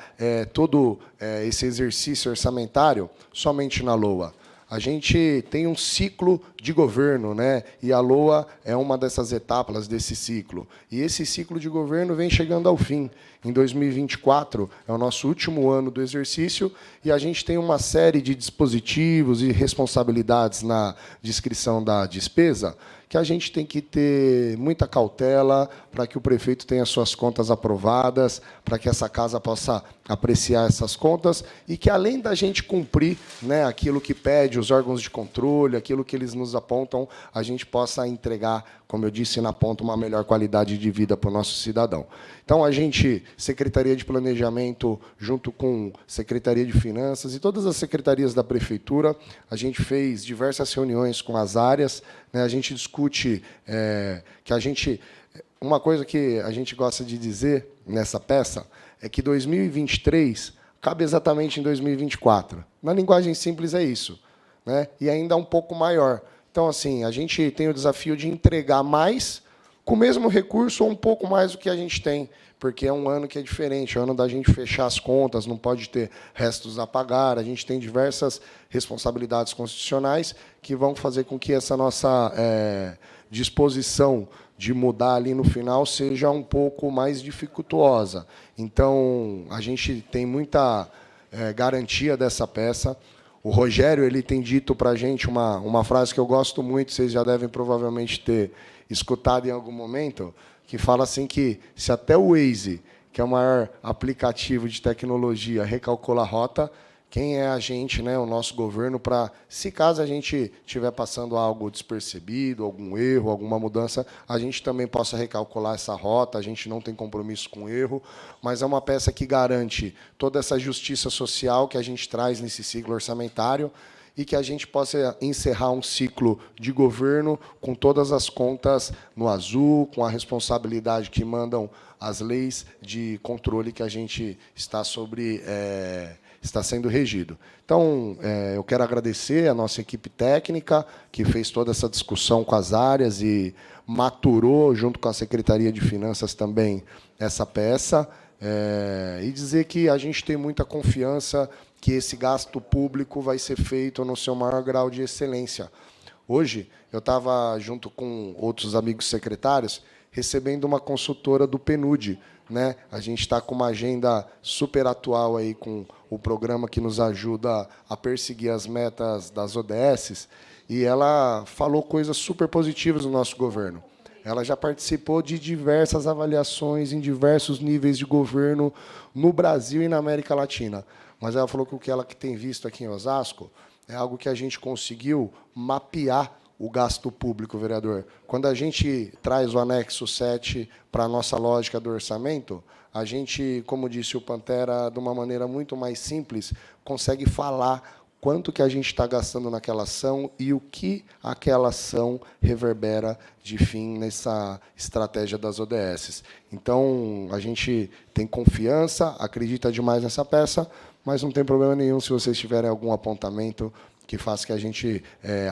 todo esse exercício orçamentário somente na LOA. A gente tem um ciclo de governo, né? E a LOA é uma dessas etapas desse ciclo. E esse ciclo de governo vem chegando ao fim. Em 2024 é o nosso último ano do exercício e a gente tem uma série de dispositivos e responsabilidades na descrição da despesa que a gente tem que ter muita cautela para que o prefeito tenha suas contas aprovadas, para que essa casa possa apreciar essas contas e que, além da gente cumprir, né, aquilo que pede os órgãos de controle, aquilo que eles nos apontam, a gente possa entregar, como eu disse na ponta, uma melhor qualidade de vida para o nosso cidadão. Então, a gente, Secretaria de Planejamento, junto com Secretaria de Finanças e todas as secretarias da Prefeitura, a gente fez diversas reuniões com as áreas, né, a gente discute que a gente... Uma coisa que a gente gosta de dizer nessa peça é que 2023 cabe exatamente em 2024. Na linguagem simples é isso, né? E ainda um pouco maior. Então, assim, a gente tem o desafio de entregar mais com o mesmo recurso ou um pouco mais do que a gente tem, porque é um ano que é diferente, é o ano da gente fechar as contas, não pode ter restos a pagar, a gente tem diversas responsabilidades constitucionais que vão fazer com que essa nossa disposição de mudar ali no final seja um pouco mais dificultuosa. Então, a gente tem muita garantia dessa peça. O Rogério ele tem dito para a gente uma frase que eu gosto muito, vocês já devem provavelmente ter escutado em algum momento, que fala assim que se até o Waze, que é o maior aplicativo de tecnologia, recalcula a rota, quem é a gente, né, o nosso governo, para, se caso a gente estiver passando algo despercebido, algum erro, alguma mudança, a gente também possa recalcular essa rota, a gente não tem compromisso com erro, mas é uma peça que garante toda essa justiça social que a gente traz nesse ciclo orçamentário e que a gente possa encerrar um ciclo de governo com todas as contas no azul, com a responsabilidade que mandam as leis de controle que a gente está está sendo regido. Então, eu quero agradecer a nossa equipe técnica, que fez toda essa discussão com as áreas e maturou, junto com a Secretaria de Finanças também, essa peça, e dizer que a gente tem muita confiança que esse gasto público vai ser feito no seu maior grau de excelência. Hoje, eu estava, junto com outros amigos secretários, recebendo uma consultora do PNUD, né? A gente está com uma agenda super atual aí com o programa que nos ajuda a perseguir as metas das ODSs, e ela falou coisas super positivas do nosso governo. Ela já participou de diversas avaliações em diversos níveis de governo no Brasil e na América Latina. Mas ela falou que o que ela tem visto aqui em Osasco é algo que a gente conseguiu mapear o gasto público, vereador. Quando a gente traz o anexo 7 para a nossa lógica do orçamento, a gente, como disse o Pantera, de uma maneira muito mais simples, consegue falar quanto que a gente está gastando naquela ação e o que aquela ação reverbera de fim nessa estratégia das ODSs. Então, a gente tem confiança, acredita demais nessa peça, mas não tem problema nenhum se vocês tiverem algum apontamento que faça que a gente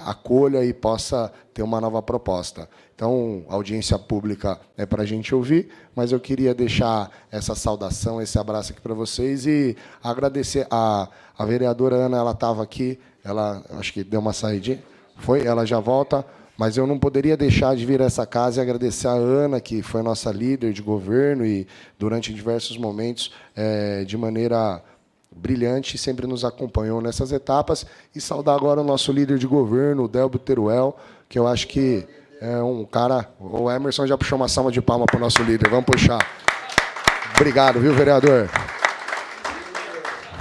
acolha e possa ter uma nova proposta. Então, a audiência pública é para a gente ouvir, mas eu queria deixar essa saudação, esse abraço aqui para vocês e agradecer a vereadora Ana, ela estava aqui, ela acho que deu uma saidinha, ela já volta, mas eu não poderia deixar de vir a essa casa e agradecer a Ana, que foi nossa líder de governo e, durante diversos momentos, de maneira brilhante, sempre nos acompanhou nessas etapas, e saudar agora o nosso líder de governo, o Delbo Teruel, que eu acho que é um cara... O Emerson já puxou uma salva de palma para o nosso líder, vamos puxar. Obrigado, viu, vereador?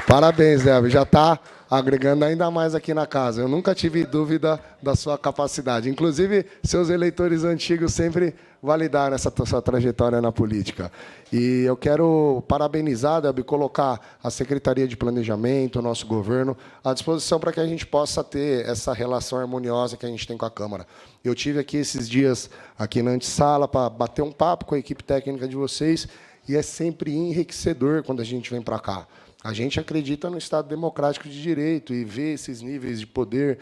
Parabéns, Delbo, já está agregando ainda mais aqui na casa. Eu nunca tive dúvida da sua capacidade. Inclusive, seus eleitores antigos sempre validaram essa sua trajetória na política. E eu quero parabenizar, Delbi, colocar a Secretaria de Planejamento, o nosso governo, à disposição para que a gente possa ter essa relação harmoniosa que a gente tem com a Câmara. Eu tive aqui esses dias, aqui na antessala, para bater um papo com a equipe técnica de vocês, e é sempre enriquecedor quando a gente vem para cá. A gente acredita no Estado democrático de direito e ver esses níveis de poder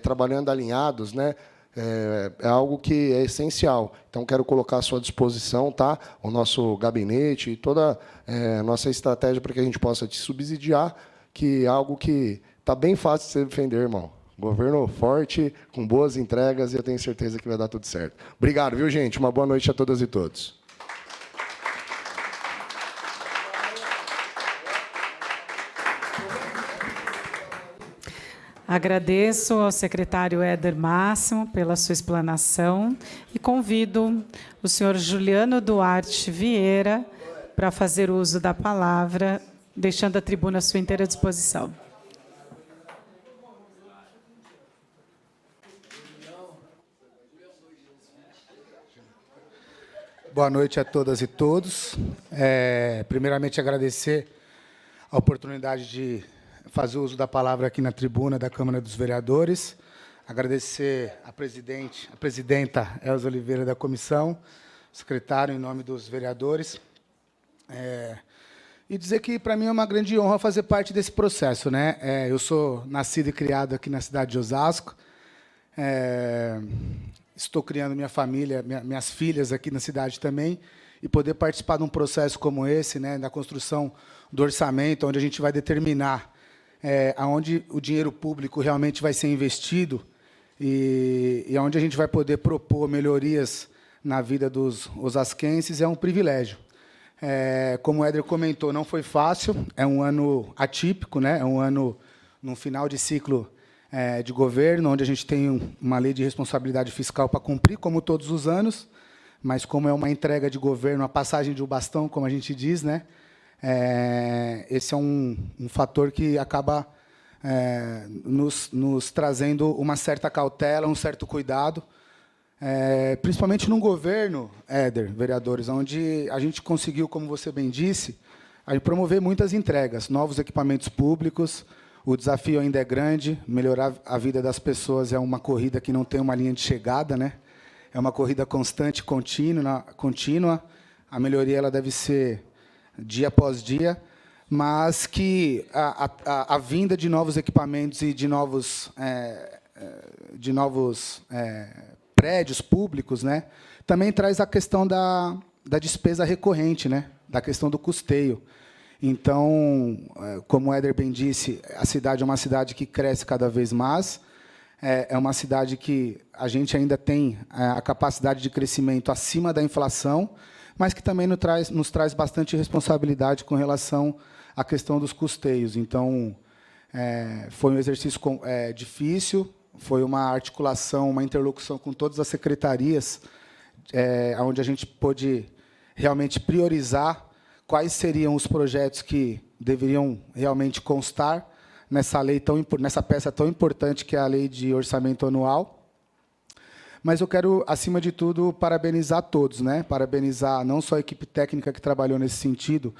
trabalhando alinhados, né, é algo que é essencial. Então, quero colocar à sua disposição, tá, o nosso gabinete e toda a nossa estratégia para que a gente possa te subsidiar, que é algo que está bem fácil de se defender, irmão. Governo forte, com boas entregas, e eu tenho certeza que vai dar tudo certo. Obrigado, viu, gente? Uma boa noite a todas e todos. Agradeço ao secretário Éder Máximo pela sua explanação e convido o senhor Juliano Duarte Vieira para fazer uso da palavra, deixando a tribuna à sua inteira disposição. Boa noite a todas e todos. Primeiramente, agradecer a oportunidade de fazer uso da palavra aqui na tribuna da Câmara dos Vereadores, agradecer a presidenta Elza Oliveira da comissão, secretário em nome dos vereadores, e dizer que para mim é uma grande honra fazer parte desse processo, né? Eu sou nascido e criado aqui na cidade de Osasco, estou criando minha família, minhas filhas aqui na cidade também, e poder participar de um processo como esse, né, da construção do orçamento, onde a gente vai determinar aonde o dinheiro público realmente vai ser investido e aonde a gente vai poder propor melhorias na vida dos osasquenses, é um privilégio. Como o Éder comentou, não foi fácil, é um ano atípico, né? É um ano no final de ciclo de governo, onde a gente tem uma lei de responsabilidade fiscal para cumprir, como todos os anos, mas como é uma entrega de governo, a passagem de um bastão, como a gente diz, né? Esse é um fator que acaba nos trazendo uma certa cautela, um certo cuidado, principalmente num governo, Éder, vereadores, onde a gente conseguiu, como você bem disse, promover muitas entregas, novos equipamentos públicos. O desafio ainda é grande, melhorar a vida das pessoas é uma corrida que não tem uma linha de chegada, né? É uma corrida constante, contínua. A melhoria ela deve ser dia após dia, mas que a vinda de novos equipamentos e de novos prédios públicos, né, também traz a questão da despesa recorrente, né, da questão do custeio. Então, como o Éder bem disse, a cidade é uma cidade que cresce cada vez mais, é uma cidade que a gente ainda tem a capacidade de crescimento acima da inflação, mas que também nos traz bastante responsabilidade com relação à questão dos custeios. Então, foi um exercício difícil, foi uma articulação, uma interlocução com todas as secretarias, onde a gente pôde realmente priorizar quais seriam os projetos que deveriam realmente constar nessa peça tão importante que é a Lei de Orçamento Anual. Mas eu quero, acima de tudo, parabenizar todos, né? Parabenizar não só a equipe técnica que trabalhou nesse sentido,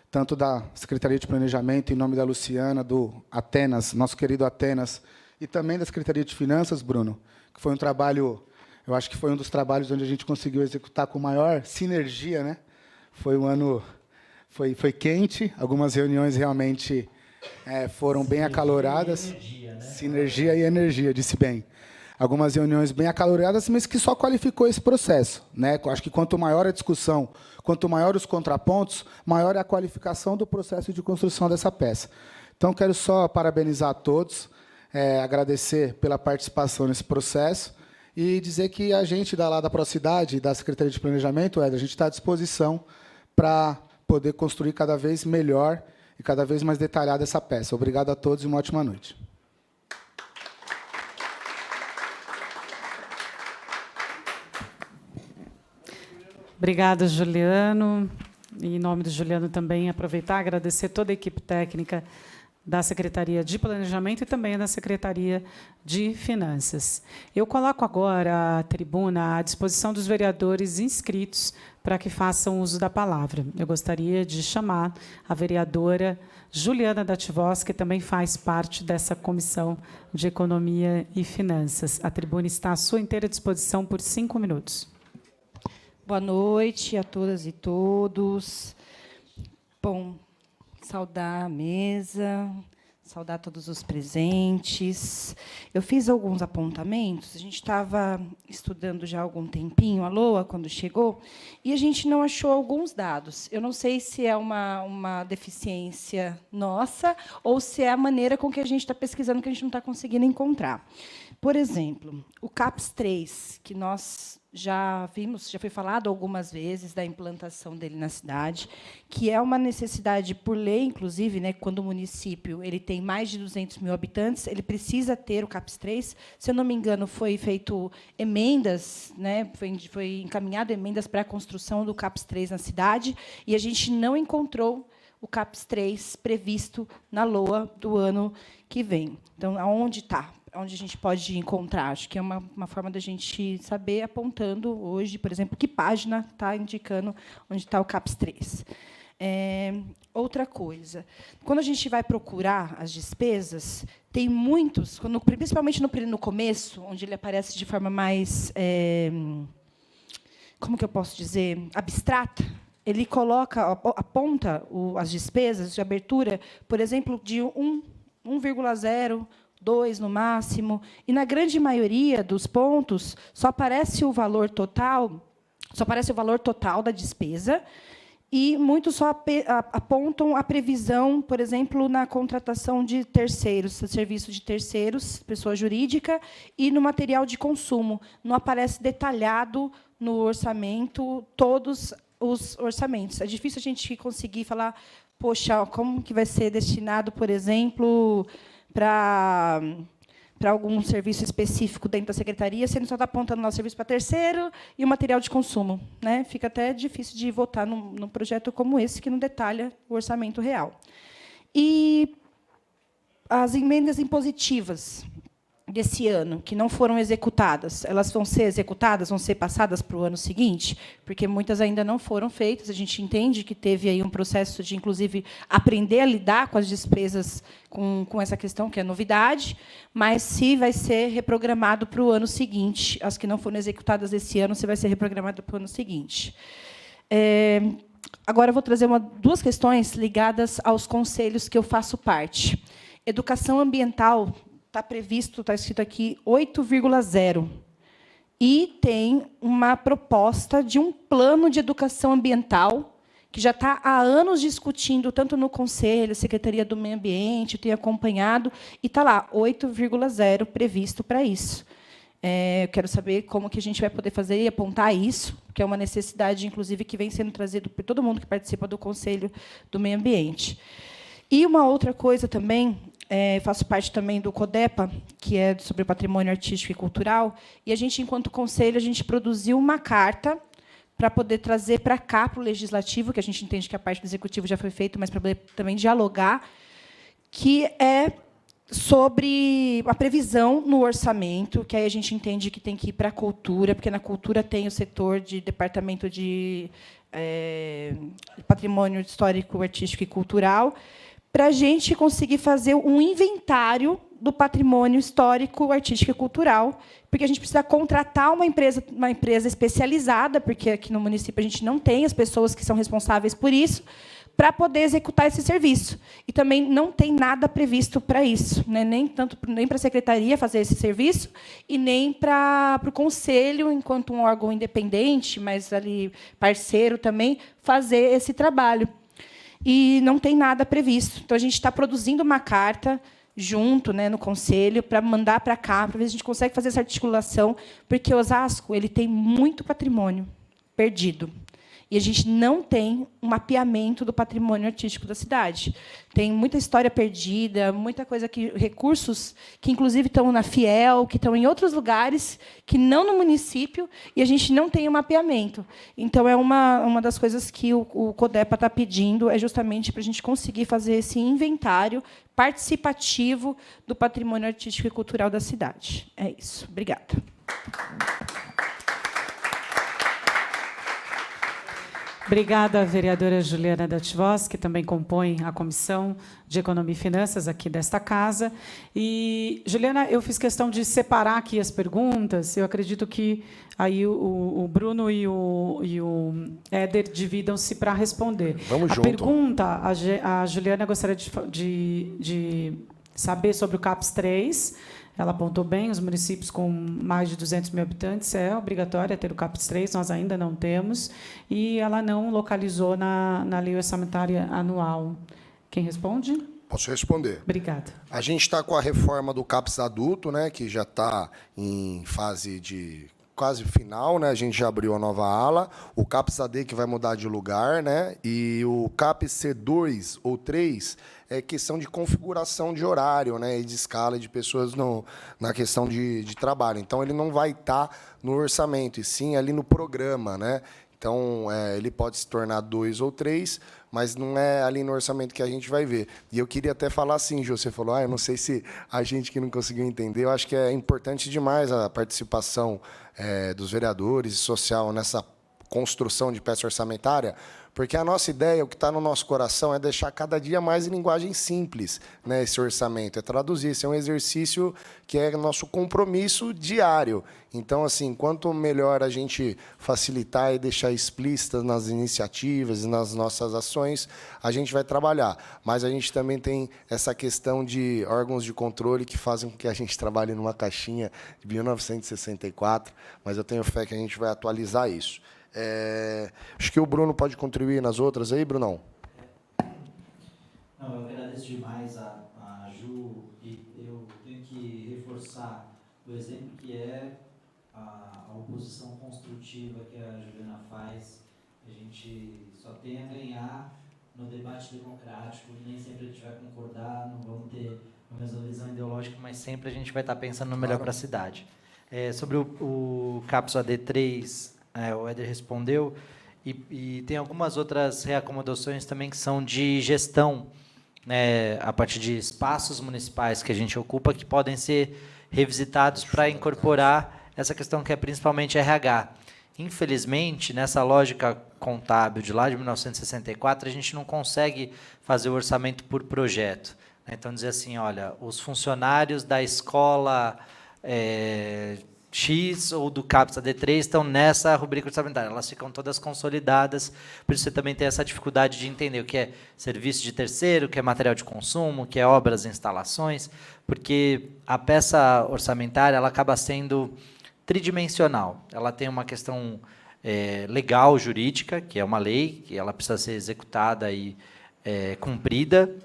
tanto da Secretaria de Planejamento, em nome da Luciana, do Atenas, nosso querido Atenas, e também da Secretaria de Finanças, Bruno, que foi um trabalho, eu acho que foi um dos trabalhos onde a gente conseguiu executar com maior sinergia, né? Foi um ano, foi quente, algumas reuniões realmente foram bem acaloradas. Sinergia e energia, disse bem. Algumas reuniões bem acaloradas, mas que só qualificou esse processo, né? Acho que quanto maior a discussão, quanto maior os contrapontos, maior é a qualificação do processo de construção dessa peça. Então, quero só parabenizar a todos, agradecer pela participação nesse processo e dizer que a gente, da Procidade, da Secretaria de Planejamento, Éder, a gente está à disposição para poder construir cada vez melhor e cada vez mais detalhada essa peça. Obrigado a todos e uma ótima noite. Obrigada, Juliano. E, em nome do Juliano, também aproveitar e agradecer toda a equipe técnica da Secretaria de Planejamento e também da Secretaria de Finanças. Eu coloco agora a tribuna à disposição dos vereadores inscritos para que façam uso da palavra. Eu gostaria de chamar a vereadora Juliana Dativós, que também faz parte dessa Comissão de Economia e Finanças. A tribuna está à sua inteira disposição por 5 minutos. Boa noite a todas e todos. Bom, saudar a mesa, saudar todos os presentes. Eu fiz alguns apontamentos, a gente estava estudando já há algum tempinho a LOA, quando chegou, e a gente não achou alguns dados. Eu não sei se é uma deficiência nossa ou se é a maneira com que a gente está pesquisando que a gente não está conseguindo encontrar. Por exemplo, o CAPES 3, que nós já vimos, já foi falado algumas vezes da implantação dele na cidade, que é uma necessidade por lei, inclusive, né, quando o município ele tem mais de 200 mil habitantes, ele precisa ter o CAPES 3. Se eu não me engano, foi feito emendas, né, foi encaminhado emendas para a construção do CAPES 3 na cidade, e a gente não encontrou o CAPES 3 previsto na LOA do ano que vem. Então, aonde está? Onde a gente pode encontrar? Acho que é uma forma da gente saber, apontando hoje, por exemplo, que página está indicando onde está o CAPES 3. Outra coisa, quando a gente vai procurar as despesas, tem muitos, principalmente no começo, onde ele aparece de forma mais, como que eu posso dizer, abstrata, ele aponta as despesas de abertura, por exemplo, de 1,0, 2 no máximo, e na grande maioria dos pontos só aparece o valor total da despesa, e muitos só apontam a previsão, por exemplo, na contratação de terceiros, serviço de terceiros, pessoa jurídica, e no material de consumo. Não aparece detalhado no orçamento todos os orçamentos. É difícil a gente conseguir falar, poxa, como que vai ser destinado, por exemplo, para algum serviço específico dentro da secretaria, se ele só está apontando lá o serviço para terceiro e o material de consumo, né? Fica até difícil de votar num projeto como esse, que não detalha o orçamento real. E as emendas impositivas desse ano, que não foram executadas, elas vão ser executadas, vão ser passadas para o ano seguinte? Porque muitas ainda não foram feitas. A gente entende que teve aí um processo de, inclusive, aprender a lidar com as despesas com essa questão, que é novidade, mas se vai ser reprogramado para o ano seguinte. As que não foram executadas esse ano, se vai ser reprogramado para o ano seguinte. Agora, eu vou trazer duas questões ligadas aos conselhos que eu faço parte. Educação ambiental, está previsto, está escrito aqui, 8,0. E tem uma proposta de um plano de educação ambiental, que já está há anos discutindo, tanto no Conselho, Secretaria do Meio Ambiente, eu tenho acompanhado, e está lá, 8,0 previsto para isso. Eu quero saber como que a gente vai poder fazer e apontar isso, que é uma necessidade, inclusive, que vem sendo trazida por todo mundo que participa do Conselho do Meio Ambiente. E uma outra coisa também, faço parte também do CODEPA, que é sobre o patrimônio artístico e cultural, e a gente, enquanto conselho, a gente produziu uma carta para poder trazer para cá, para o legislativo, que a gente entende que a parte do executivo já foi feita, mas para poder também dialogar, que é sobre a previsão no orçamento, que aí a gente entende que tem que ir para a cultura, porque na cultura tem o setor de departamento de patrimônio histórico, artístico e cultural, para a gente conseguir fazer um inventário do patrimônio histórico, artístico e cultural, porque a gente precisa contratar uma empresa especializada, porque aqui no município a gente não tem as pessoas que são responsáveis por isso, para poder executar esse serviço. E também não tem nada previsto para isso, né? Nem para a secretaria fazer esse serviço e nem para o conselho, enquanto um órgão independente, mas ali parceiro também, fazer esse trabalho. E não tem nada previsto. Então, a gente está produzindo uma carta junto, né, no conselho, para mandar para cá, para ver se a gente consegue fazer essa articulação, porque Osasco ele tem muito patrimônio perdido. E a gente não tem um mapeamento do patrimônio artístico da cidade. Tem muita história perdida, muita coisa que recursos que inclusive estão na Fiel, que estão em outros lugares, que não no município, e a gente não tem um mapeamento. Então é uma das coisas que o CODEPA está pedindo, é justamente para a gente conseguir fazer esse inventário participativo do patrimônio artístico e cultural da cidade. É isso. Obrigada. Obrigada, vereadora Juliana Dattivós, que também compõe a Comissão de Economia e Finanças aqui desta casa. E, Juliana, eu fiz questão de separar aqui as perguntas. Eu acredito que aí o Bruno e o Éder dividam-se para responder. Vamos junto. A pergunta, a Juliana gostaria de saber sobre o CAPES 3. Ela apontou bem, os municípios com mais de 200 mil habitantes é obrigatório ter o CAPES 3, nós ainda não temos, e ela não localizou na lei orçamentária anual. Quem responde? Posso responder. Obrigada. A gente está com a reforma do CAPES adulto, né, que já está em fase de quase final, né? A gente já abriu a nova ala. O CAPES AD que vai mudar de lugar, né? E o CAPES C2 ou 3 é questão de configuração de horário, né, e de escala de pessoas na questão de trabalho. Então, ele não vai estar no orçamento, e sim ali no programa, né? Então, ele pode se tornar 2 ou 3, mas não é ali no orçamento que a gente vai ver. E eu queria até falar assim, Jô, você falou, eu não sei se a gente que não conseguiu entender, eu acho que é importante demais a participação dos vereadores e social nessa construção de peça orçamentária, porque a nossa ideia, o que está no nosso coração, é deixar cada dia mais em linguagem simples, né, esse orçamento, é traduzir. Esse é um exercício que é nosso compromisso diário. Então, assim, quanto melhor a gente facilitar e deixar explícitas nas iniciativas e nas nossas ações, a gente vai trabalhar. Mas a gente também tem essa questão de órgãos de controle que fazem com que a gente trabalhe numa caixinha de 1964, mas eu tenho fé que a gente vai atualizar isso. Acho que o Bruno pode contribuir nas outras aí, Brunão. Não, eu agradeço demais a Ju, e eu tenho que reforçar o exemplo que é a oposição construtiva que a Juliana faz. A gente só tem a ganhar no debate democrático, nem sempre a gente vai concordar, não vamos ter a mesma visão ideológica, mas sempre a gente vai estar pensando no melhor para a cidade. Sobre o CAPES AD3, o Éder respondeu, e tem algumas outras reacomodações também que são de gestão, né, a partir de espaços municipais que a gente ocupa, que podem ser revisitados para incorporar essa questão que é principalmente RH. Infelizmente, nessa lógica contábil de lá de 1964, a gente não consegue fazer o orçamento por projeto. Então, dizer assim, olha, os funcionários da escola X ou do CAPES AD3 estão nessa rubrica orçamentária. Elas ficam todas consolidadas, por isso você também tem essa dificuldade de entender o que é serviço de terceiro, o que é material de consumo, o que é obras e instalações, porque a peça orçamentária ela acaba sendo tridimensional. Ela tem uma questão legal, jurídica, que é uma lei, que ela precisa ser executada e cumprida.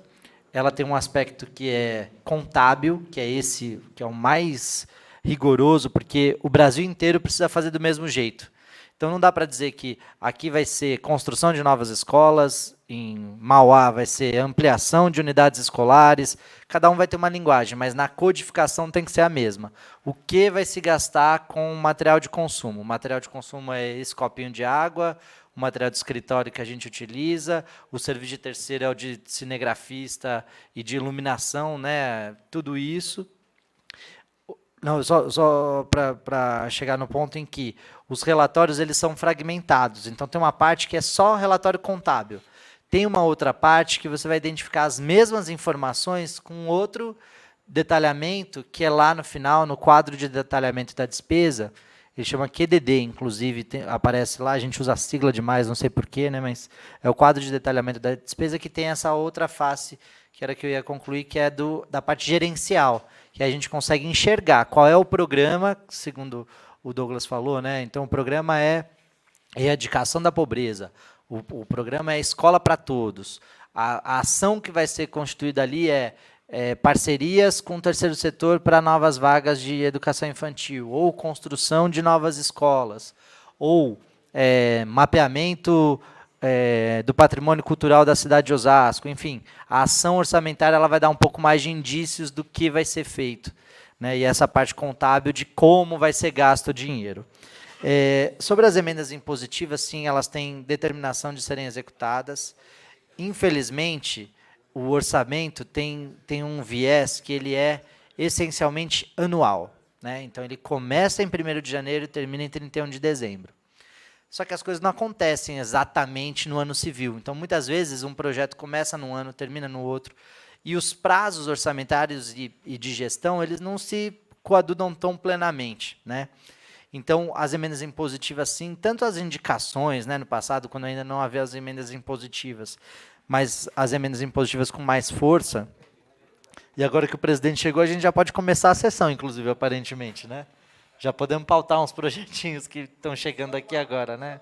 Ela tem um aspecto que é contábil, que é esse, que é o mais rigoroso, porque o Brasil inteiro precisa fazer do mesmo jeito. Então, não dá para dizer que aqui vai ser construção de novas escolas, em Mauá vai ser ampliação de unidades escolares, cada um vai ter uma linguagem, mas na codificação tem que ser a mesma. O que vai se gastar com material de consumo? O material de consumo é esse copinho de água, o material de escritório que a gente utiliza, o serviço de terceiro é o de cinegrafista e de iluminação, né? Tudo isso. Não, só para chegar no ponto em que os relatórios eles são fragmentados. Então, tem uma parte que é só relatório contábil. Tem uma outra parte que você vai identificar as mesmas informações com outro detalhamento, que é lá no final, no quadro de detalhamento da despesa. ele chama QDD, inclusive, aparece lá, a gente usa a sigla demais, não sei porquê, né, mas é o quadro de detalhamento da despesa que tem essa outra face, que era que eu ia concluir, que é da parte gerencial, que a gente consegue enxergar qual é o programa, segundo o Douglas falou, né? Então, o programa é erradicação da pobreza, o programa é escola para todos, a ação que vai ser constituída ali é parcerias com o terceiro setor para novas vagas de educação infantil, ou construção de novas escolas, ou mapeamento do patrimônio cultural da cidade de Osasco. Enfim, a ação orçamentária ela vai dar um pouco mais de indícios do que vai ser feito, né? E essa parte contábil de como vai ser gasto o dinheiro. Sobre as emendas impositivas, sim, elas têm determinação de serem executadas. Infelizmente, o orçamento tem um viés que ele é essencialmente anual, né? Então, ele começa em 1º de janeiro e termina em 31 de dezembro. Só que as coisas não acontecem exatamente no ano civil. Então, muitas vezes, um projeto começa num ano, termina no outro, e os prazos orçamentários e de gestão, eles não se coadunam tão plenamente, né? Então, as emendas impositivas, sim, tanto as indicações, né, no passado, quando ainda não havia as emendas impositivas, mas as emendas impositivas com mais força. E agora que o presidente chegou, a gente já pode começar a sessão, inclusive, aparentemente, né? Já podemos pautar uns projetinhos que estão chegando aqui agora, né?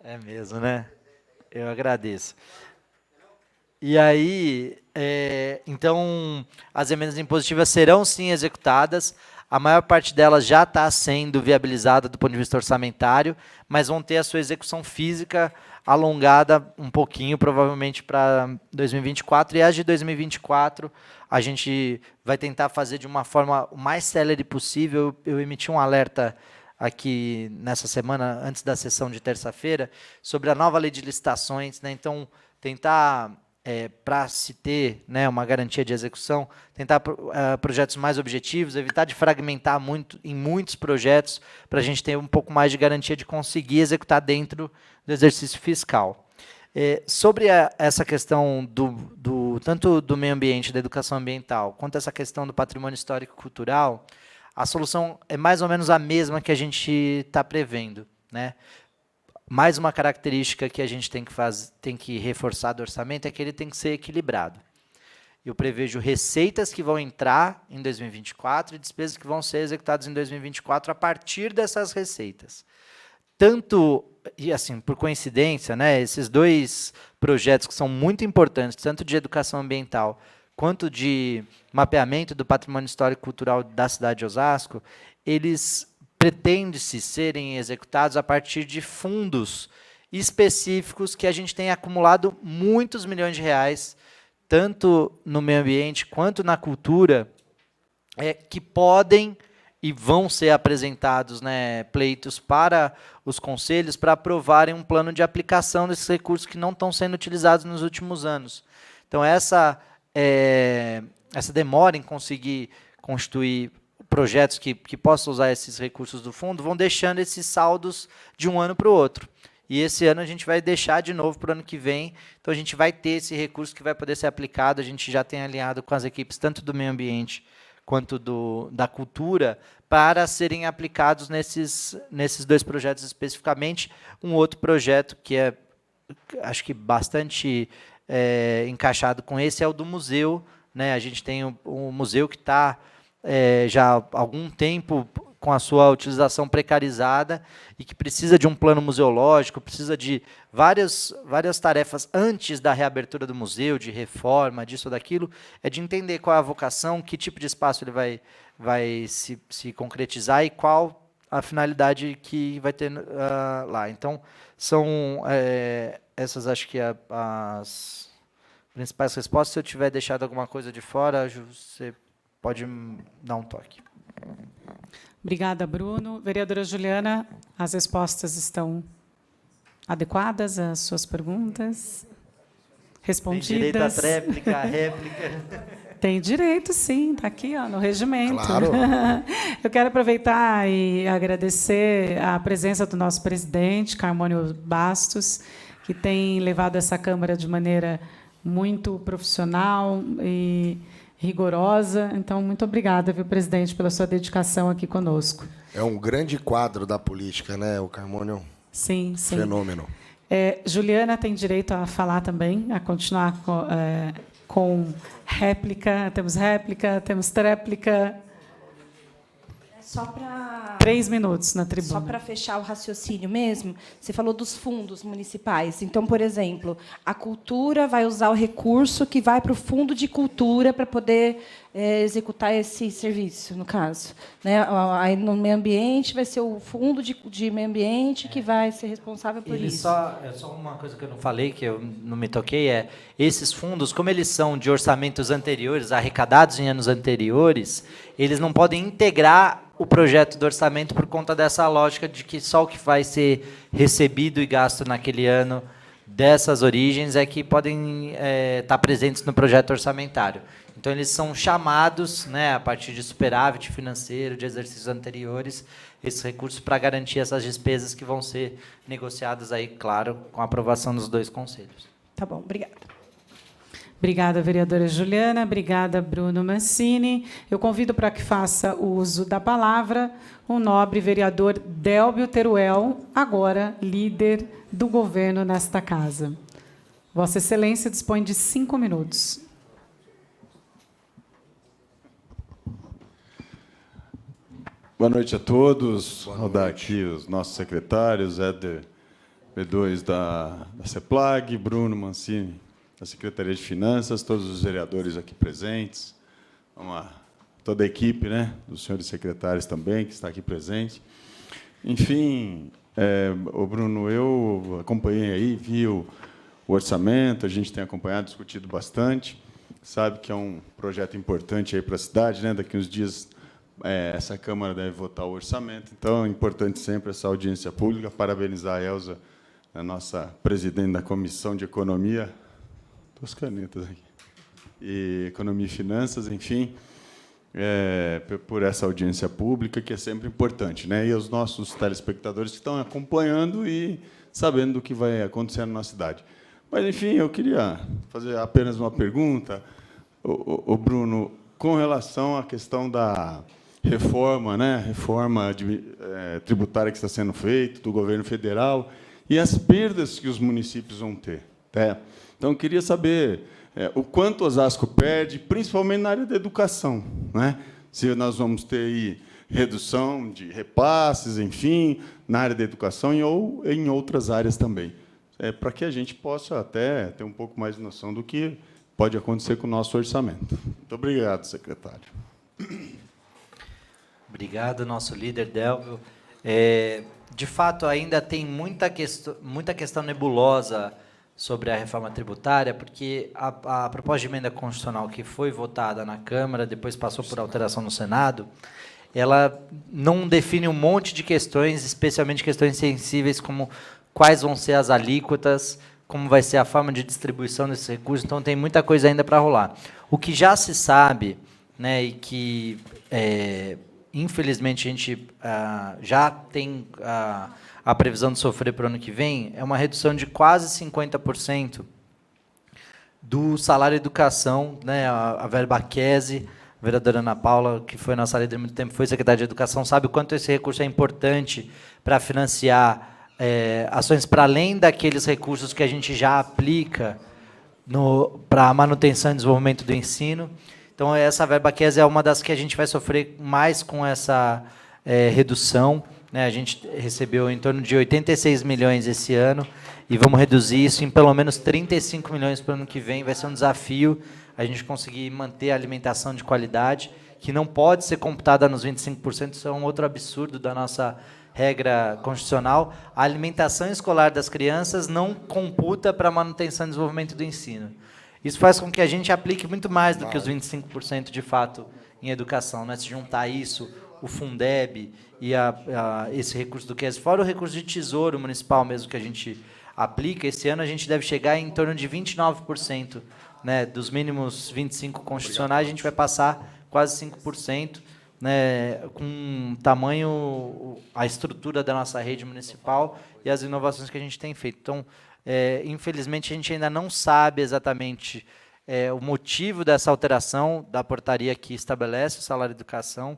É mesmo, né? Eu agradeço. E aí, então, as emendas impositivas serão, sim, executadas. A maior parte delas já está sendo viabilizada do ponto de vista orçamentário, mas vão ter a sua execução física alongada um pouquinho, provavelmente para 2024, e as de 2024 a gente vai tentar fazer de uma forma o mais célere possível. Eu emiti um alerta aqui nessa semana, antes da sessão de terça-feira, sobre a nova lei de licitações, né? Então, tentar, para se ter, né, uma garantia de execução, tentar projetos mais objetivos, evitar de fragmentar muito em muitos projetos, para a gente ter um pouco mais de garantia de conseguir executar dentro do exercício fiscal. Sobre essa questão tanto do meio ambiente, da educação ambiental, quanto essa questão do patrimônio histórico e cultural, a solução é mais ou menos a mesma que a gente está prevendo, né? Mais uma característica que a gente tem que reforçar do orçamento é que ele tem que ser equilibrado. Eu prevejo receitas que vão entrar em 2024 e despesas que vão ser executadas em 2024 a partir dessas receitas. Tanto, e assim, por coincidência, né, esses dois projetos que são muito importantes, tanto de educação ambiental quanto de mapeamento do patrimônio histórico e cultural da cidade de Osasco, eles pretende-se serem executados a partir de fundos específicos que a gente tem acumulado muitos milhões de reais, tanto no meio ambiente quanto na cultura, que podem e vão ser apresentados, né, pleitos para os conselhos para aprovarem um plano de aplicação desses recursos que não estão sendo utilizados nos últimos anos. Então, essa demora em conseguir constituir projetos que possam usar esses recursos do fundo vão deixando esses saldos de um ano para o outro. E esse ano a gente vai deixar de novo para o ano que vem, então a gente vai ter esse recurso que vai poder ser aplicado, a gente já tem alinhado com as equipes tanto do meio ambiente quanto da cultura, para serem aplicados nesses dois projetos especificamente. Um outro projeto que acho que bastante encaixado com esse é o do museu, né? A gente tem um museu que está já há algum tempo com a sua utilização precarizada e que precisa de um plano museológico, precisa de várias tarefas antes da reabertura do museu, de reforma, disso ou daquilo, de entender qual é a vocação, que tipo de espaço ele vai se concretizar e qual a finalidade que vai ter lá. Então, são essas, acho que, as principais respostas. Se eu tiver deixado alguma coisa de fora, você pode dar um toque. Obrigada, Bruno. Vereadora Juliana, as respostas estão adequadas às suas perguntas? Respondidas? Tem direito à tréplica, à réplica. Tem direito, sim, está aqui no regimento. Claro. Eu quero aproveitar e agradecer a presença do nosso presidente, Carmônio Bastos, que tem levado essa Câmara de maneira muito profissional e rigorosa. Então, muito obrigada, viu, presidente, pela sua dedicação aqui conosco. É um grande quadro da política, né? O Carmônio Sim, sim. fenômeno. Juliana tem direito a falar também, a continuar com réplica. Temos réplica, temos tréplica. Só para 3 minutos na tribuna. Só para fechar o raciocínio mesmo, você falou dos fundos municipais. Então, por exemplo, a cultura vai usar o recurso que vai para o fundo de cultura para poder executar esse serviço, no caso. Né? Aí, no meio ambiente, vai ser o fundo de meio ambiente que vai ser responsável por isso. Só uma coisa que eu não falei, que eu não me toquei, esses fundos, como eles são de orçamentos anteriores, arrecadados em anos anteriores, eles não podem integrar o projeto do orçamento por conta dessa lógica de que só o que vai ser recebido e gasto naquele ano dessas origens é que podem estar presentes no projeto orçamentário. Então, eles são chamados, né, a partir de superávit financeiro de exercícios anteriores, esses recursos para garantir essas despesas que vão ser negociadas, aí, claro, com a aprovação dos 2 conselhos. Tá bom, obrigada. Obrigada, vereadora Juliana. Obrigada, Bruno Mancini. Eu convido para que faça uso da palavra o nobre vereador Délbio Teruel, agora líder do governo nesta casa. Vossa Excelência dispõe de 5 minutos. Boa noite a todos. Vou rodar aqui os nossos secretários, Éder B2 da CEPLAG, Bruno Mancini, da Secretaria de Finanças, todos os vereadores aqui presentes, toda a equipe, né, dos senhores secretários também, que está aqui presente. Enfim, Bruno, eu acompanhei aí, vi o orçamento, a gente tem acompanhado, discutido bastante, sabe que é um projeto importante aí para a cidade, né, daqui uns dias essa Câmara deve votar o orçamento, então é importante sempre essa audiência pública, parabenizar a Elza, a nossa presidente da Comissão de Economia, duas canetas aqui, e Economia e Finanças, enfim, por essa audiência pública, que é sempre importante, né? E os nossos telespectadores que estão acompanhando e sabendo do que vai acontecer na nossa cidade. Mas, enfim, eu queria fazer apenas uma pergunta, o Bruno, com relação à questão da reforma, né? Reforma tributária que está sendo feita do governo federal e as perdas que os municípios vão ter. Tá? Então, eu queria saber o quanto Osasco perde, principalmente na área da educação, né? Se nós vamos ter aí redução de repasses, enfim, na área da educação ou em outras áreas também, para que a gente possa até ter um pouco mais de noção do que pode acontecer com o nosso orçamento. Muito obrigado, secretário. Obrigado, nosso líder, Délvio. De fato, ainda tem muita questão nebulosa sobre a reforma tributária, porque a proposta de emenda constitucional que foi votada na Câmara, depois passou por alteração no Senado, ela não define um monte de questões, especialmente questões sensíveis, como quais vão ser as alíquotas, como vai ser a forma de distribuição desses recursos, então tem muita coisa ainda para rolar. O que já se sabe, né, e que, infelizmente, a gente já tem a previsão de sofrer para o ano que vem, é uma redução de quase 50% do salário educação, né, a verba QESE, a vereadora Ana Paula, que foi nossa líder há muito tempo, foi secretária de Educação, sabe o quanto esse recurso é importante para financiar ações para além daqueles recursos que a gente já aplica para a manutenção e desenvolvimento do ensino. Então, essa verba QESE é uma das que a gente vai sofrer mais com essa redução, né? A gente recebeu em torno de 86 milhões esse ano e vamos reduzir isso em pelo menos 35 milhões para o ano que vem. Vai ser um desafio a gente conseguir manter a alimentação de qualidade, que não pode ser computada nos 25%, isso é um outro absurdo da nossa regra constitucional. A alimentação escolar das crianças não computa para a manutenção e desenvolvimento do ensino. Isso faz com que a gente aplique muito mais do que os 25% de fato em educação, né? Se juntar isso, o Fundeb e esse recurso do QES, fora o recurso de tesouro municipal mesmo que a gente aplica, esse ano a gente deve chegar em torno de 29%, né? Dos mínimos 25% constitucionais, a gente vai passar quase 5%, né, com tamanho, a estrutura da nossa rede municipal e as inovações que a gente tem feito. Então, Infelizmente, a gente ainda não sabe exatamente o motivo dessa alteração da portaria que estabelece o salário de educação.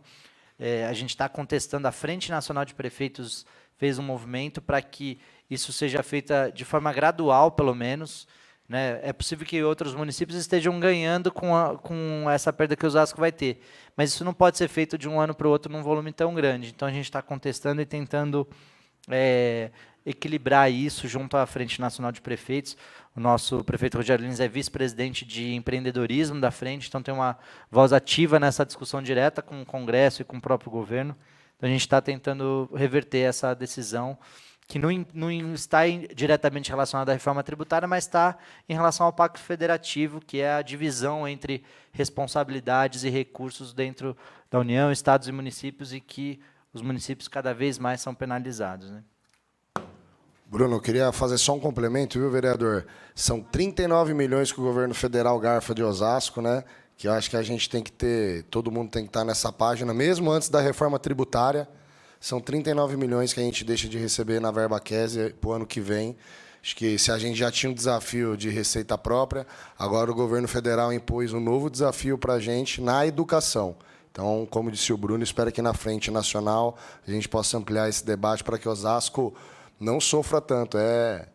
A gente está contestando, a Frente Nacional de Prefeitos fez um movimento para que isso seja feito de forma gradual, pelo menos. Né? É possível que outros municípios estejam ganhando com essa perda que o Osasco vai ter, mas isso não pode ser feito de um ano para o outro num volume tão grande. Então, a gente está contestando e tentando equilibrar isso junto à Frente Nacional de Prefeitos. O nosso prefeito Rogério Lins é vice-presidente de empreendedorismo da frente, então tem uma voz ativa nessa discussão direta com o Congresso e com o próprio governo. Então, a gente está tentando reverter essa decisão, que não está diretamente relacionada à reforma tributária, mas está em relação ao Pacto Federativo, que é a divisão entre responsabilidades e recursos dentro da União, estados e municípios, e que os municípios cada vez mais são penalizados. Né? Bruno, eu queria fazer só um complemento, viu, vereador? São 39 milhões que o governo federal garfa de Osasco, né? Que eu acho que a gente tem que ter, todo mundo tem que estar nessa página, mesmo antes da reforma tributária. São 39 milhões que a gente deixa de receber na verba QESE para o ano que vem. Acho que se a gente já tinha um desafio de receita própria, agora o governo federal impôs um novo desafio para a gente na educação. Então, como disse o Bruno, espero que na Frente Nacional a gente possa ampliar esse debate para que Osasco não sofra tanto. É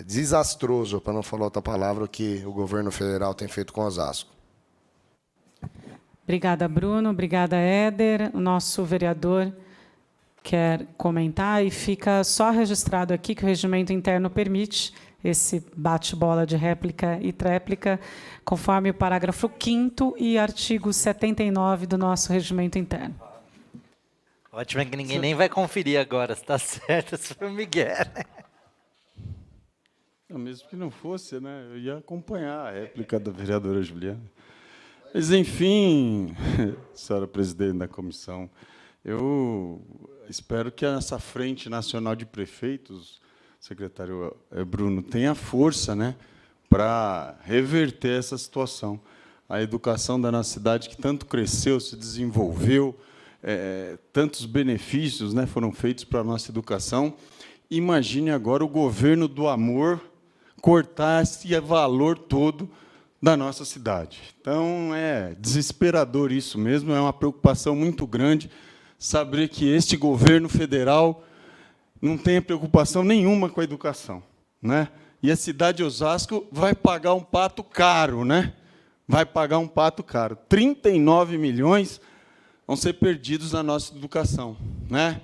desastroso, para não falar outra palavra, o que o governo federal tem feito com Osasco. Obrigada, Bruno. Obrigada, Éder. O nosso vereador quer comentar, e fica só registrado aqui que o regimento interno permite esse bate-bola de réplica e tréplica, conforme o parágrafo 5º e artigo 79 do nosso regimento interno. Ótimo, é que ninguém nem vai conferir agora se está certo, se foi o Miguel. Mesmo que não fosse, né, eu ia acompanhar a réplica da vereadora Juliana. Mas, enfim, senhora presidente da comissão, eu espero que essa Frente Nacional de Prefeitos, secretário Bruno, tenha força, né, para reverter essa situação. A educação da nossa cidade, que tanto cresceu, se desenvolveu, tantos benefícios, né, foram feitos para a nossa educação. Imagine agora o governo do amor cortar esse valor todo da nossa cidade. Então, é desesperador isso mesmo, é uma preocupação muito grande saber que este governo federal não tem preocupação nenhuma com a educação, né? E a cidade de Osasco vai pagar um pato caro, né? Vai pagar um pato caro. 39 milhões vão ser perdidos na nossa educação, né?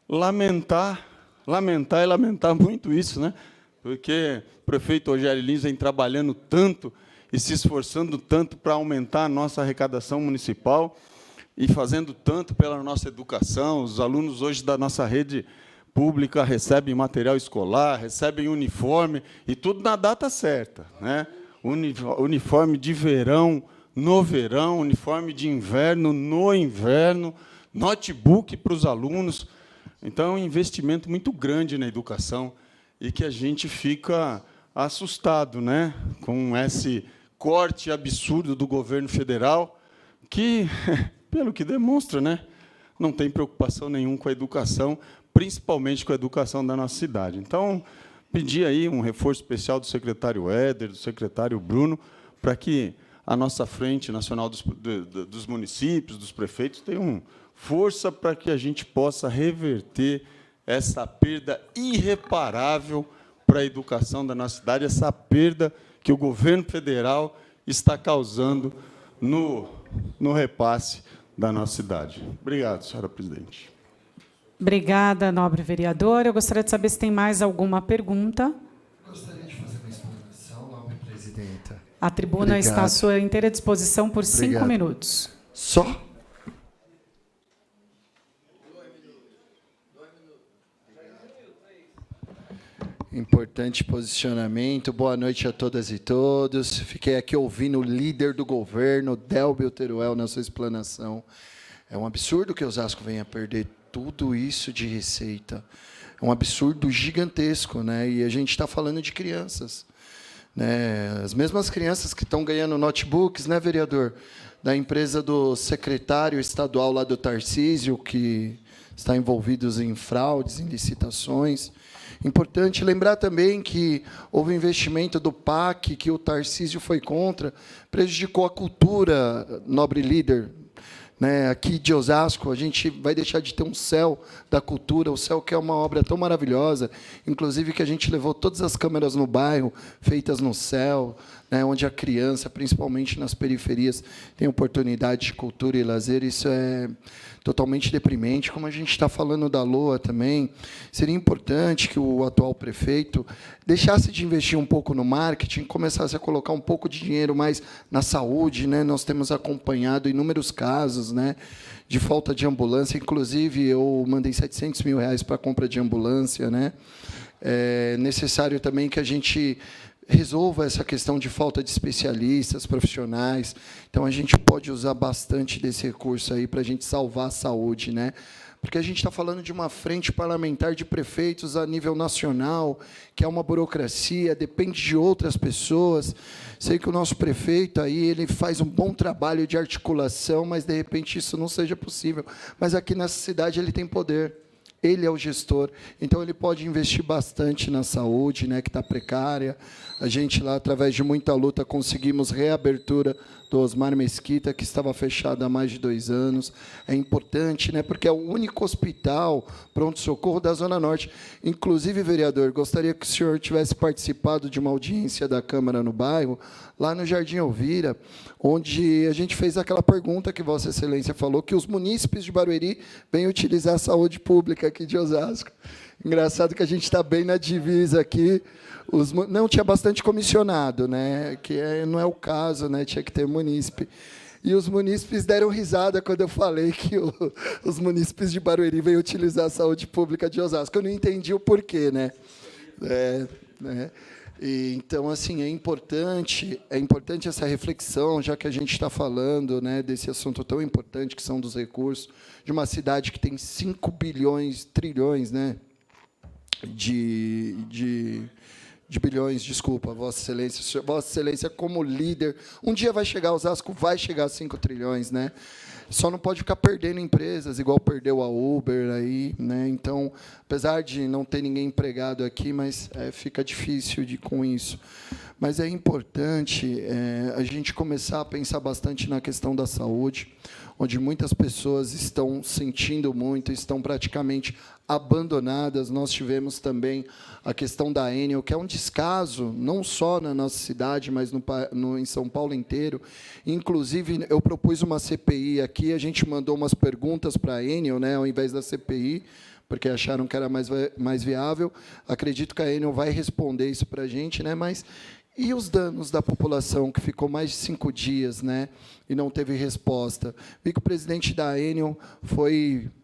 Lamentar e lamentar muito isso, né? Porque o prefeito Rogério Lins vem trabalhando tanto e se esforçando tanto para aumentar a nossa arrecadação municipal e fazendo tanto pela nossa educação. Os alunos hoje da nossa rede pública recebem material escolar, recebem uniforme, e tudo na data certa, né? Uniforme de verão, no verão, uniforme de inverno, no inverno, notebook para os alunos. Então, é um investimento muito grande na educação e que a gente fica assustado, né, com esse corte absurdo do governo federal, que, pelo que demonstra, né, não tem preocupação nenhuma com a educação, principalmente com a educação da nossa cidade. Então, pedi aí um reforço especial do secretário Éder, do secretário Bruno, para que a nossa Frente Nacional dos Municípios, dos prefeitos, tenha força para que a gente possa reverter essa perda irreparável para a educação da nossa cidade, essa perda que o governo federal está causando no repasse da nossa cidade. Obrigado, senhora presidente. Obrigada, nobre vereador. Eu gostaria de saber se tem mais alguma pergunta. Gostaria de fazer uma explanação, nobre presidenta. A tribuna está à sua inteira disposição por 5 minutos. Só? Importante posicionamento. Boa noite a todas e todos. Fiquei aqui ouvindo o líder do governo, Delbio Teruel, na sua explanação. É um absurdo que Osasco venha perder tudo isso de receita. É um absurdo gigantesco, né? E a gente está falando de crianças, né? As mesmas crianças que estão ganhando notebooks, né, vereador? Da empresa do secretário estadual lá do Tarcísio, que estar envolvidos em fraudes, em licitações. Importante lembrar também que houve investimento do PAC, que o Tarcísio foi contra, prejudicou a cultura, nobre líder. Aqui de Osasco, a gente vai deixar de ter um céu da cultura, o céu que é uma obra tão maravilhosa, inclusive que a gente levou todas as câmeras no bairro, feitas no céu, onde a criança, principalmente nas periferias, tem oportunidade de cultura e lazer. Isso é totalmente deprimente. Como a gente está falando da LOA também, seria importante que o atual prefeito deixasse de investir um pouco no marketing, começasse a colocar um pouco de dinheiro mais na saúde. Nós temos acompanhado inúmeros casos de falta de ambulância. Inclusive, eu mandei R$700 mil para a compra de ambulância. É necessário também que a gente resolva essa questão de falta de especialistas, profissionais. Então, a gente pode usar bastante desse recurso aí para a gente salvar a saúde, porque a gente está falando de uma frente parlamentar de prefeitos a nível nacional, que é uma burocracia, depende de outras pessoas. Sei que o nosso prefeito aí, ele faz um bom trabalho de articulação, mas, de repente, isso não seja possível. Mas, aqui nessa cidade, ele tem poder. Ele é o gestor, então ele pode investir bastante na saúde, que está precária. A gente lá, através de muita luta, conseguimos reabertura do Osmar Mesquita, que estava fechado há mais de 2 anos. É importante, porque é o único hospital pronto-socorro da Zona Norte. Inclusive, vereador, gostaria que o senhor tivesse participado de uma audiência da Câmara no bairro, lá no Jardim Elvira, onde a gente fez aquela pergunta que Vossa Excelência falou, que os munícipes de Barueri vêm utilizar a saúde pública aqui de Osasco. Engraçado que a gente está bem na divisa aqui. Não, tinha bastante comissionado, que não é o caso, tinha que ter munícipe. E os munícipes deram risada quando eu falei que os munícipes de Barueri vêm utilizar a saúde pública de Osasco. Eu não entendi o porquê, E, então, assim, é importante essa reflexão, já que a gente está falando desse assunto tão importante, que são dos recursos, de uma cidade que tem 5 trilhões, de bilhões, desculpa, Vossa Excelência, como líder, um dia vai chegar, Osasco vai chegar a 5 trilhões, Só não pode ficar perdendo empresas, igual perdeu a Uber aí, Então, apesar de não ter ninguém empregado aqui, mas fica difícil com isso. Mas é importante a gente começar a pensar bastante na questão da saúde, onde muitas pessoas estão sentindo muito, estão praticamente abandonadas. Nós tivemos também a questão da Enel, que é um descaso, não só na nossa cidade, mas em São Paulo inteiro. Inclusive, eu propus uma CPI aqui, a gente mandou umas perguntas para a Enel, ao invés da CPI, porque acharam que era mais viável. Acredito que a Enel vai responder isso para a gente, mas... E os danos da população, que ficou mais de 5 dias, e não teve resposta? Vi que o presidente da Enel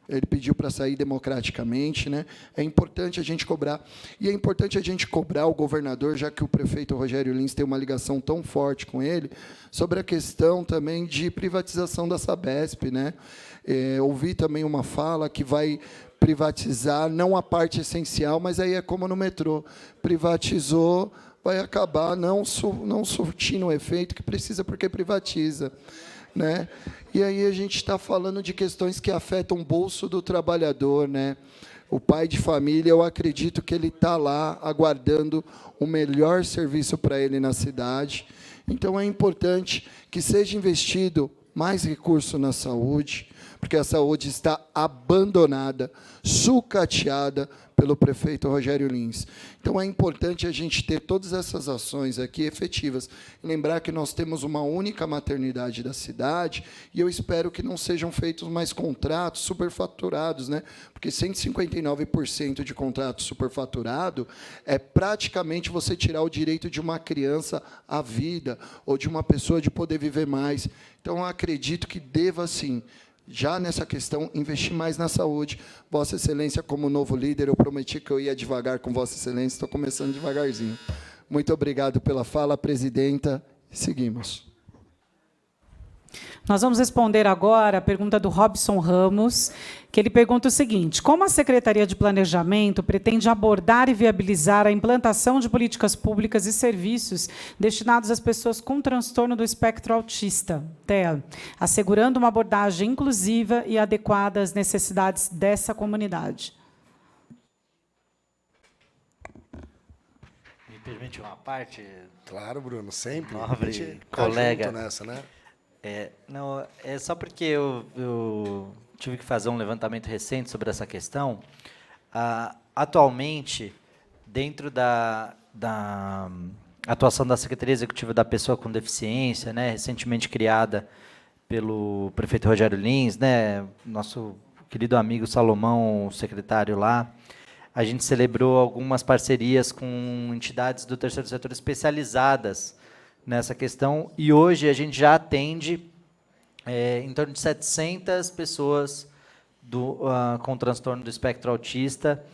ele pediu para sair democraticamente, É importante a gente cobrar. E é importante a gente cobrar o governador, já que o prefeito Rogério Lins tem uma ligação tão forte com ele, sobre a questão também de privatização da Sabesp, Ouvi também uma fala que vai privatizar, não a parte essencial, mas aí é como no metrô. Privatizou, vai acabar não surtindo o efeito que precisa, porque privatiza. E aí a gente está falando de questões que afetam o bolso do trabalhador. O pai de família, eu acredito que ele está lá aguardando o melhor serviço para ele na cidade. Então, é importante que seja investido mais recurso na saúde, porque a saúde está abandonada, sucateada pelo prefeito Rogério Lins. Então, é importante a gente ter todas essas ações aqui efetivas. Lembrar que nós temos uma única maternidade da cidade, e eu espero que não sejam feitos mais contratos superfaturados, porque 159% de contrato superfaturado é praticamente você tirar o direito de uma criança à vida, ou de uma pessoa de poder viver mais. Então, eu acredito que deva, sim, já nessa questão, investir mais na saúde. Vossa Excelência, como novo líder, eu prometi que eu ia devagar com Vossa Excelência, estou começando devagarzinho. Muito obrigado pela fala, presidenta. Seguimos. Nós vamos responder agora a pergunta do Robson Ramos, que ele pergunta o seguinte: como a Secretaria de Planejamento pretende abordar e viabilizar a implantação de políticas públicas e serviços destinados às pessoas com transtorno do espectro autista, TEA, assegurando uma abordagem inclusiva e adequada às necessidades dessa comunidade? Me permite uma parte? Claro, Bruno, sempre. Nobre A gente colega. tá junto nessa, né? Não, é só porque eu tive que fazer um levantamento recente sobre essa questão. Atualmente, dentro da atuação da Secretaria Executiva da Pessoa com Deficiência, né, recentemente criada pelo prefeito Rogério Lins, né, nosso querido amigo Salomão, secretário lá, a gente celebrou algumas parcerias com entidades do terceiro setor especializadas nessa questão, e hoje a gente já atende em torno de 700 pessoas com transtorno do espectro autista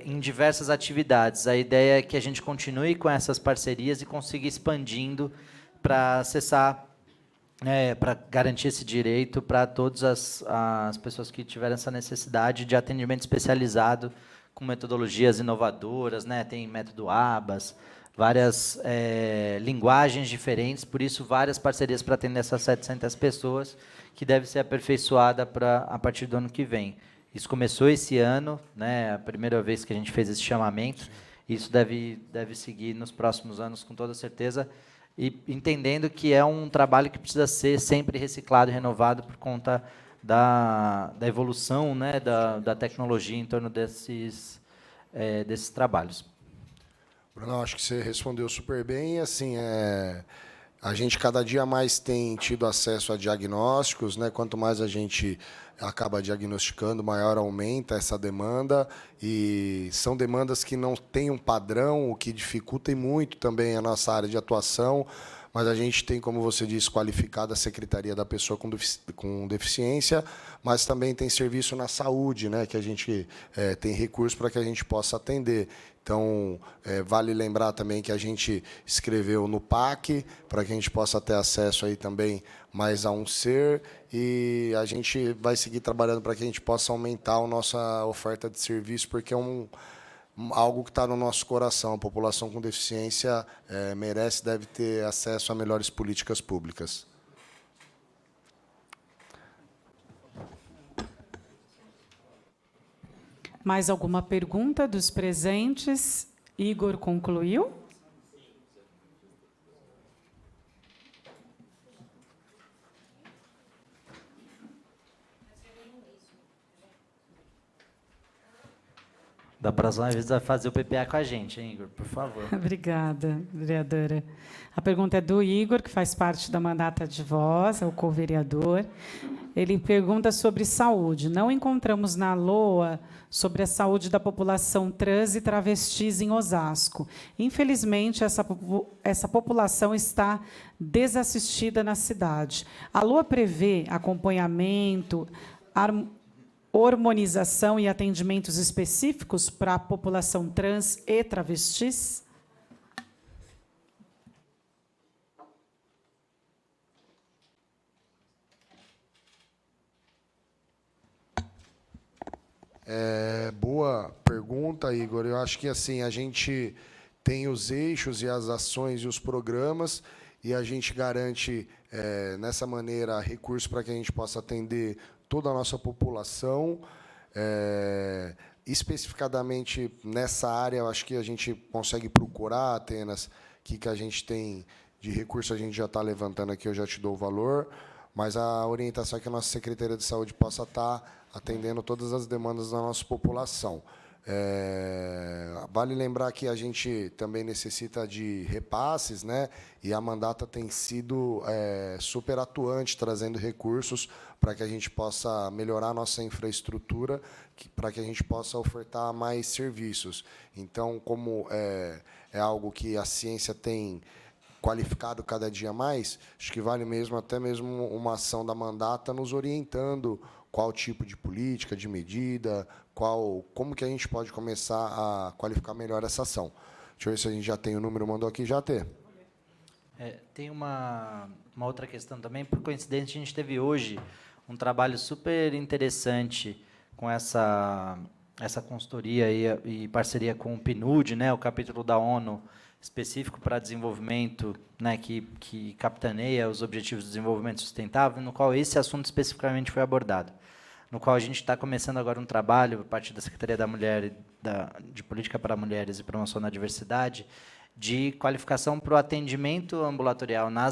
em diversas atividades. A ideia é que a gente continue com essas parcerias e consiga expandindo para acessar, para garantir esse direito para todas as pessoas que tiverem essa necessidade de atendimento especializado com metodologias inovadoras, né? Tem método ABAS, várias linguagens diferentes, por isso várias parcerias para atender essas 700 pessoas, que deve ser aperfeiçoada a partir do ano que vem. Isso começou esse ano, né, a primeira vez que a gente fez esse chamamento, isso deve seguir nos próximos anos, com toda certeza, e entendendo que é um trabalho que precisa ser sempre reciclado e renovado por conta da evolução, né, da tecnologia em torno desses trabalhos. Bruno, acho que você respondeu super bem. Assim, a gente cada dia mais tem tido acesso a diagnósticos, né? Quanto mais a gente acaba diagnosticando, maior aumenta essa demanda. E são demandas que não têm um padrão, o que dificulta muito também a nossa área de atuação. Mas a gente tem, como você disse, qualificado a Secretaria da Pessoa com Deficiência, mas também tem serviço na saúde, né, que a gente tem recursos para que a gente possa atender. Então, vale lembrar também que a gente escreveu no PAC, para que a gente possa ter acesso aí também mais a um ser, e a gente vai seguir trabalhando para que a gente possa aumentar a nossa oferta de serviço, porque é algo que está no nosso coração. A população com deficiência merece, deve ter acesso a melhores políticas públicas. Mais alguma pergunta dos presentes? Igor concluiu? Da próxima vez vai fazer o PPA com a gente, hein, Igor? Por favor. Obrigada, vereadora. A pergunta é do Igor, que faz parte da mandata de voz, é o co-vereador. Ele pergunta sobre saúde. Não encontramos na LOA sobre a saúde da população trans e travestis em Osasco. Infelizmente, essa população está desassistida na cidade. A LOA prevê acompanhamento, hormonização e atendimentos específicos para a população trans e travestis? Boa pergunta, Igor. Eu acho que assim a gente tem os eixos e as ações e os programas, e a gente garante, nessa maneira, recursos para que a gente possa atender toda a nossa população. Especificadamente nessa área, eu acho que a gente consegue procurar, Atenas, que a gente tem de recurso, a gente já está levantando aqui, eu já te dou o valor, mas a orientação é que a nossa Secretaria de Saúde possa estar atendendo todas as demandas da nossa população. Vale lembrar que a gente também necessita de repasses, né? E a mandata tem sido super atuante, trazendo recursos para que a gente possa melhorar a nossa infraestrutura, para que a gente possa ofertar mais serviços. Então, como é algo que a ciência tem qualificado cada dia mais, acho que vale mesmo, até mesmo uma ação da mandata nos orientando qual tipo de política, de medida, como que a gente pode começar a qualificar melhor essa ação. Deixa eu ver se a gente já tem o número, mandou aqui, já tem. Tem uma outra questão também. Por coincidência, a gente teve hoje um trabalho super interessante com essa consultoria e parceria com o PNUD, né, o capítulo da ONU específico para desenvolvimento, né, que capitaneia os Objetivos de Desenvolvimento Sustentável, no qual esse assunto especificamente foi abordado, no qual a gente está começando agora um trabalho, a partir da Secretaria da Mulher, de Política para Mulheres e Promoção da Diversidade, de qualificação para o atendimento ambulatorial na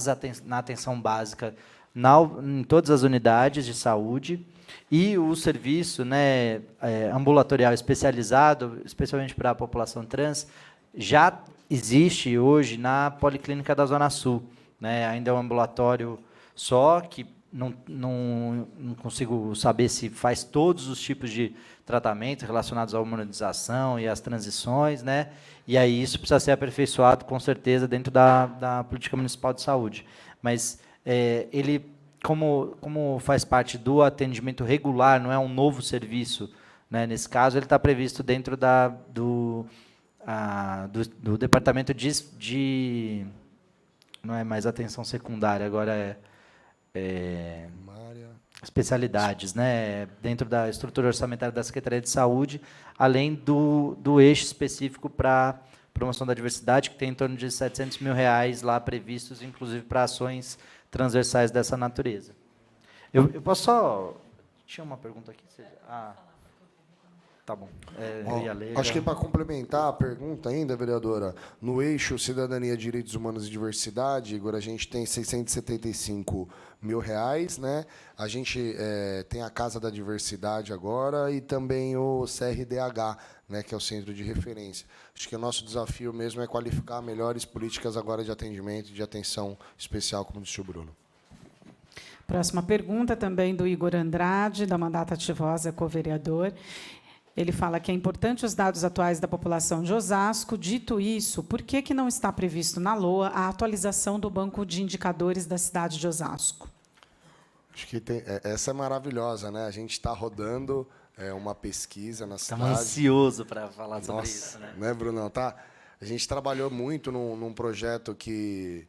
atenção básica, em todas as unidades de saúde, e o serviço, né, ambulatorial especializado, especialmente para a população trans, já existe hoje na Policlínica da Zona Sul. Né? Ainda é um ambulatório só, que não consigo saber se faz todos os tipos de tratamento relacionados à hormonização e às transições, né? E aí isso precisa ser aperfeiçoado, com certeza, dentro da política municipal de saúde. Mas ele, como faz parte do atendimento regular, não é um novo serviço, né? Nesse caso, ele está previsto dentro do departamento de não é mais atenção secundária, agora especialidades, né, dentro da estrutura orçamentária da Secretaria de Saúde, além do eixo específico para promoção da diversidade, que tem em torno de R$700 mil lá previstos, inclusive para ações transversais dessa natureza. Eu posso só... Tinha uma pergunta aqui? Tá bom. Eu ia ler. Acho que para complementar a pergunta ainda, vereadora, no eixo Cidadania, Direitos Humanos e Diversidade, agora a gente tem R$675 mil, né? A gente tem a Casa da Diversidade agora e também o CRDH, né, que é o Centro de Referência. Acho que o nosso desafio mesmo é qualificar melhores políticas agora de atendimento e de atenção especial, como disse o Bruno. Próxima pergunta, também do Igor Andrade, da Mandato Ativosa, co-vereador. Ele fala que é importante os dados atuais da população de Osasco. Dito isso, por que não está previsto na LOA a atualização do banco de indicadores da cidade de Osasco? Acho que essa é maravilhosa, né? A gente está rodando uma pesquisa na cidade. Estamos ansiosos para falar sobre isso, né, Brunão? Tá? A gente trabalhou muito num projeto que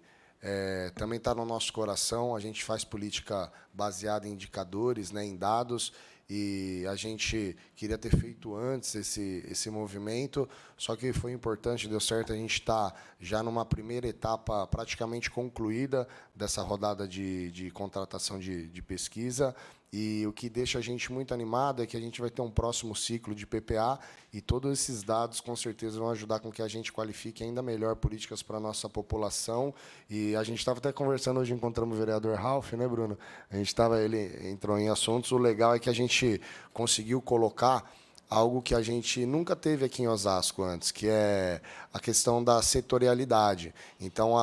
também está no nosso coração. A gente faz política baseada em indicadores, né, em dados. E a gente queria ter feito antes esse movimento, só que foi importante, deu certo, a gente está já numa primeira etapa praticamente concluída dessa rodada de contratação de pesquisa, e o que deixa a gente muito animado é que a gente vai ter um próximo ciclo de PPA, e todos esses dados, com certeza, vão ajudar com que a gente qualifique ainda melhor políticas para a nossa população. E a gente estava até conversando, hoje encontramos o vereador Ralph, né, Bruno? Ele entrou em assuntos. O legal é que a gente conseguiu colocar algo que a gente nunca teve aqui em Osasco antes, que é a questão da setorialidade. Então,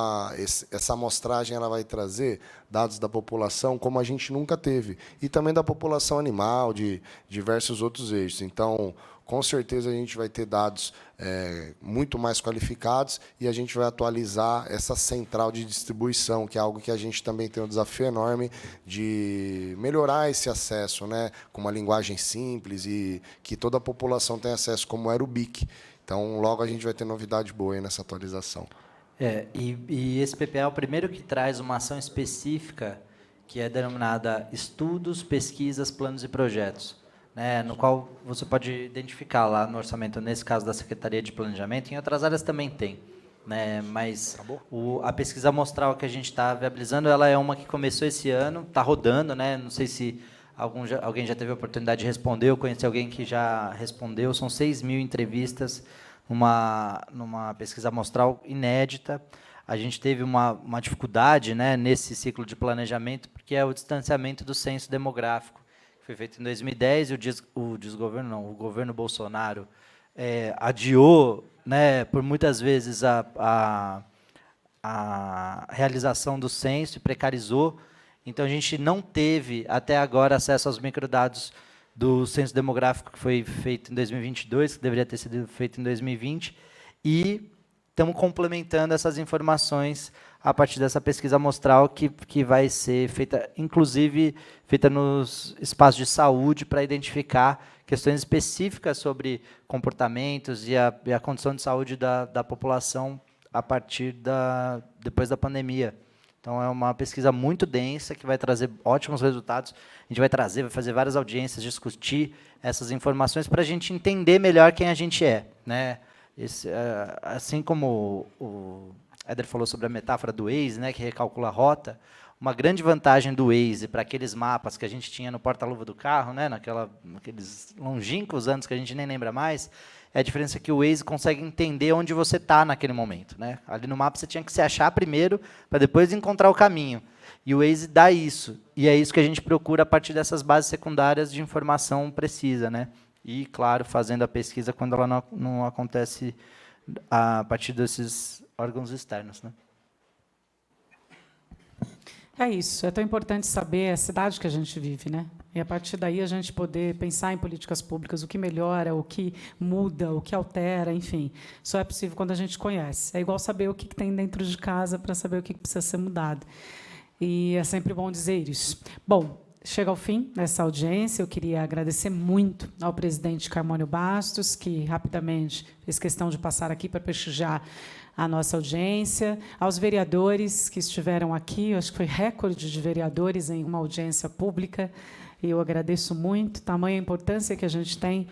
essa amostragem ela vai trazer dados da população como a gente nunca teve, e também da população animal, de diversos outros eixos. Então, com certeza, a gente vai ter dados muito mais qualificados, e a gente vai atualizar essa central de distribuição, que é algo que a gente também tem um desafio enorme de melhorar esse acesso, né, com uma linguagem simples e que toda a população tenha acesso, como era o BIC. Então, logo a gente vai ter novidade boa aí nessa atualização. E esse PPA é o primeiro que traz uma ação específica que é denominada Estudos, Pesquisas, Planos e Projetos, né, no qual você pode identificar lá no orçamento, nesse caso da Secretaria de Planejamento, em outras áreas também tem, né, mas a pesquisa amostral que a gente está viabilizando, ela é uma que começou esse ano, está rodando, né, não sei se alguém já teve a oportunidade de responder, eu conheci alguém que já respondeu, são 6 mil entrevistas, numa pesquisa amostral inédita. A gente teve uma dificuldade, né, nesse ciclo de planejamento, porque é o distanciamento do censo demográfico, que foi feito em 2010, e o governo Bolsonaro adiou, né, por muitas vezes a realização do censo e precarizou. Então, a gente não teve, até agora, acesso aos microdados do censo demográfico, que foi feito em 2022, que deveria ter sido feito em 2020, e estamos complementando essas informações a partir dessa pesquisa amostral que vai ser feita, inclusive, feita nos espaços de saúde, para identificar questões específicas sobre comportamentos e a condição de saúde da população depois da pandemia. Então, é uma pesquisa muito densa, que vai trazer ótimos resultados. A gente vai fazer várias audiências, discutir essas informações para a gente entender melhor quem a gente é, né? Assim como o Éder falou sobre a metáfora do Waze, né, que recalcula a rota, uma grande vantagem do Waze para aqueles mapas que a gente tinha no porta-luva do carro, né, naqueles longínquos anos que a gente nem lembra mais, é a diferença que o Waze consegue entender onde você está naquele momento, né? Ali no mapa você tinha que se achar primeiro, para depois encontrar o caminho. E o Waze dá isso. E é isso que a gente procura a partir dessas bases secundárias de informação precisa, né? E, claro, fazendo a pesquisa quando ela não acontece a partir desses órgãos externos, né? É isso, é tão importante saber a cidade que a gente vive, né? E, a partir daí, a gente poder pensar em políticas públicas, o que melhora, o que muda, o que altera, enfim. Só é possível quando a gente conhece. É igual saber o que tem dentro de casa para saber o que precisa ser mudado. E é sempre bom dizer isso. Bom, chega ao fim dessa audiência. Eu queria agradecer muito ao presidente Carmônio Bastos, que rapidamente fez questão de passar aqui para prestigiar a nossa audiência, aos vereadores que estiveram aqui, eu acho que foi recorde de vereadores em uma audiência pública, e eu agradeço muito, tamanha importância que a gente tem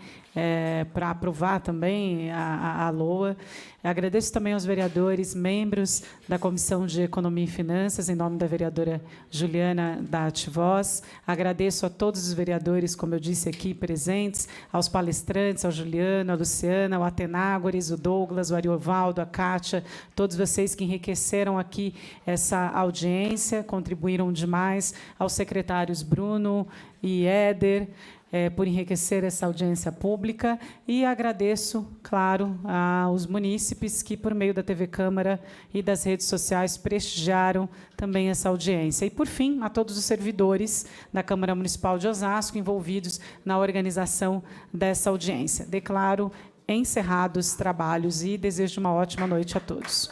para aprovar também a LOA. Agradeço também aos vereadores, membros da Comissão de Economia e Finanças, em nome da vereadora Juliana da Ativoz. Agradeço a todos os vereadores, como eu disse aqui, presentes, aos palestrantes, ao Juliano, a Luciana, ao Atenágores, o Douglas, o Ariovaldo, a Kátia, todos vocês que enriqueceram aqui essa audiência, contribuíram demais, aos secretários Bruno e Éder, por enriquecer essa audiência pública, e agradeço, claro, aos munícipes que, por meio da TV Câmara e das redes sociais, prestigiaram também essa audiência. E, por fim, a todos os servidores da Câmara Municipal de Osasco envolvidos na organização dessa audiência. Declaro encerrados os trabalhos e desejo uma ótima noite a todos.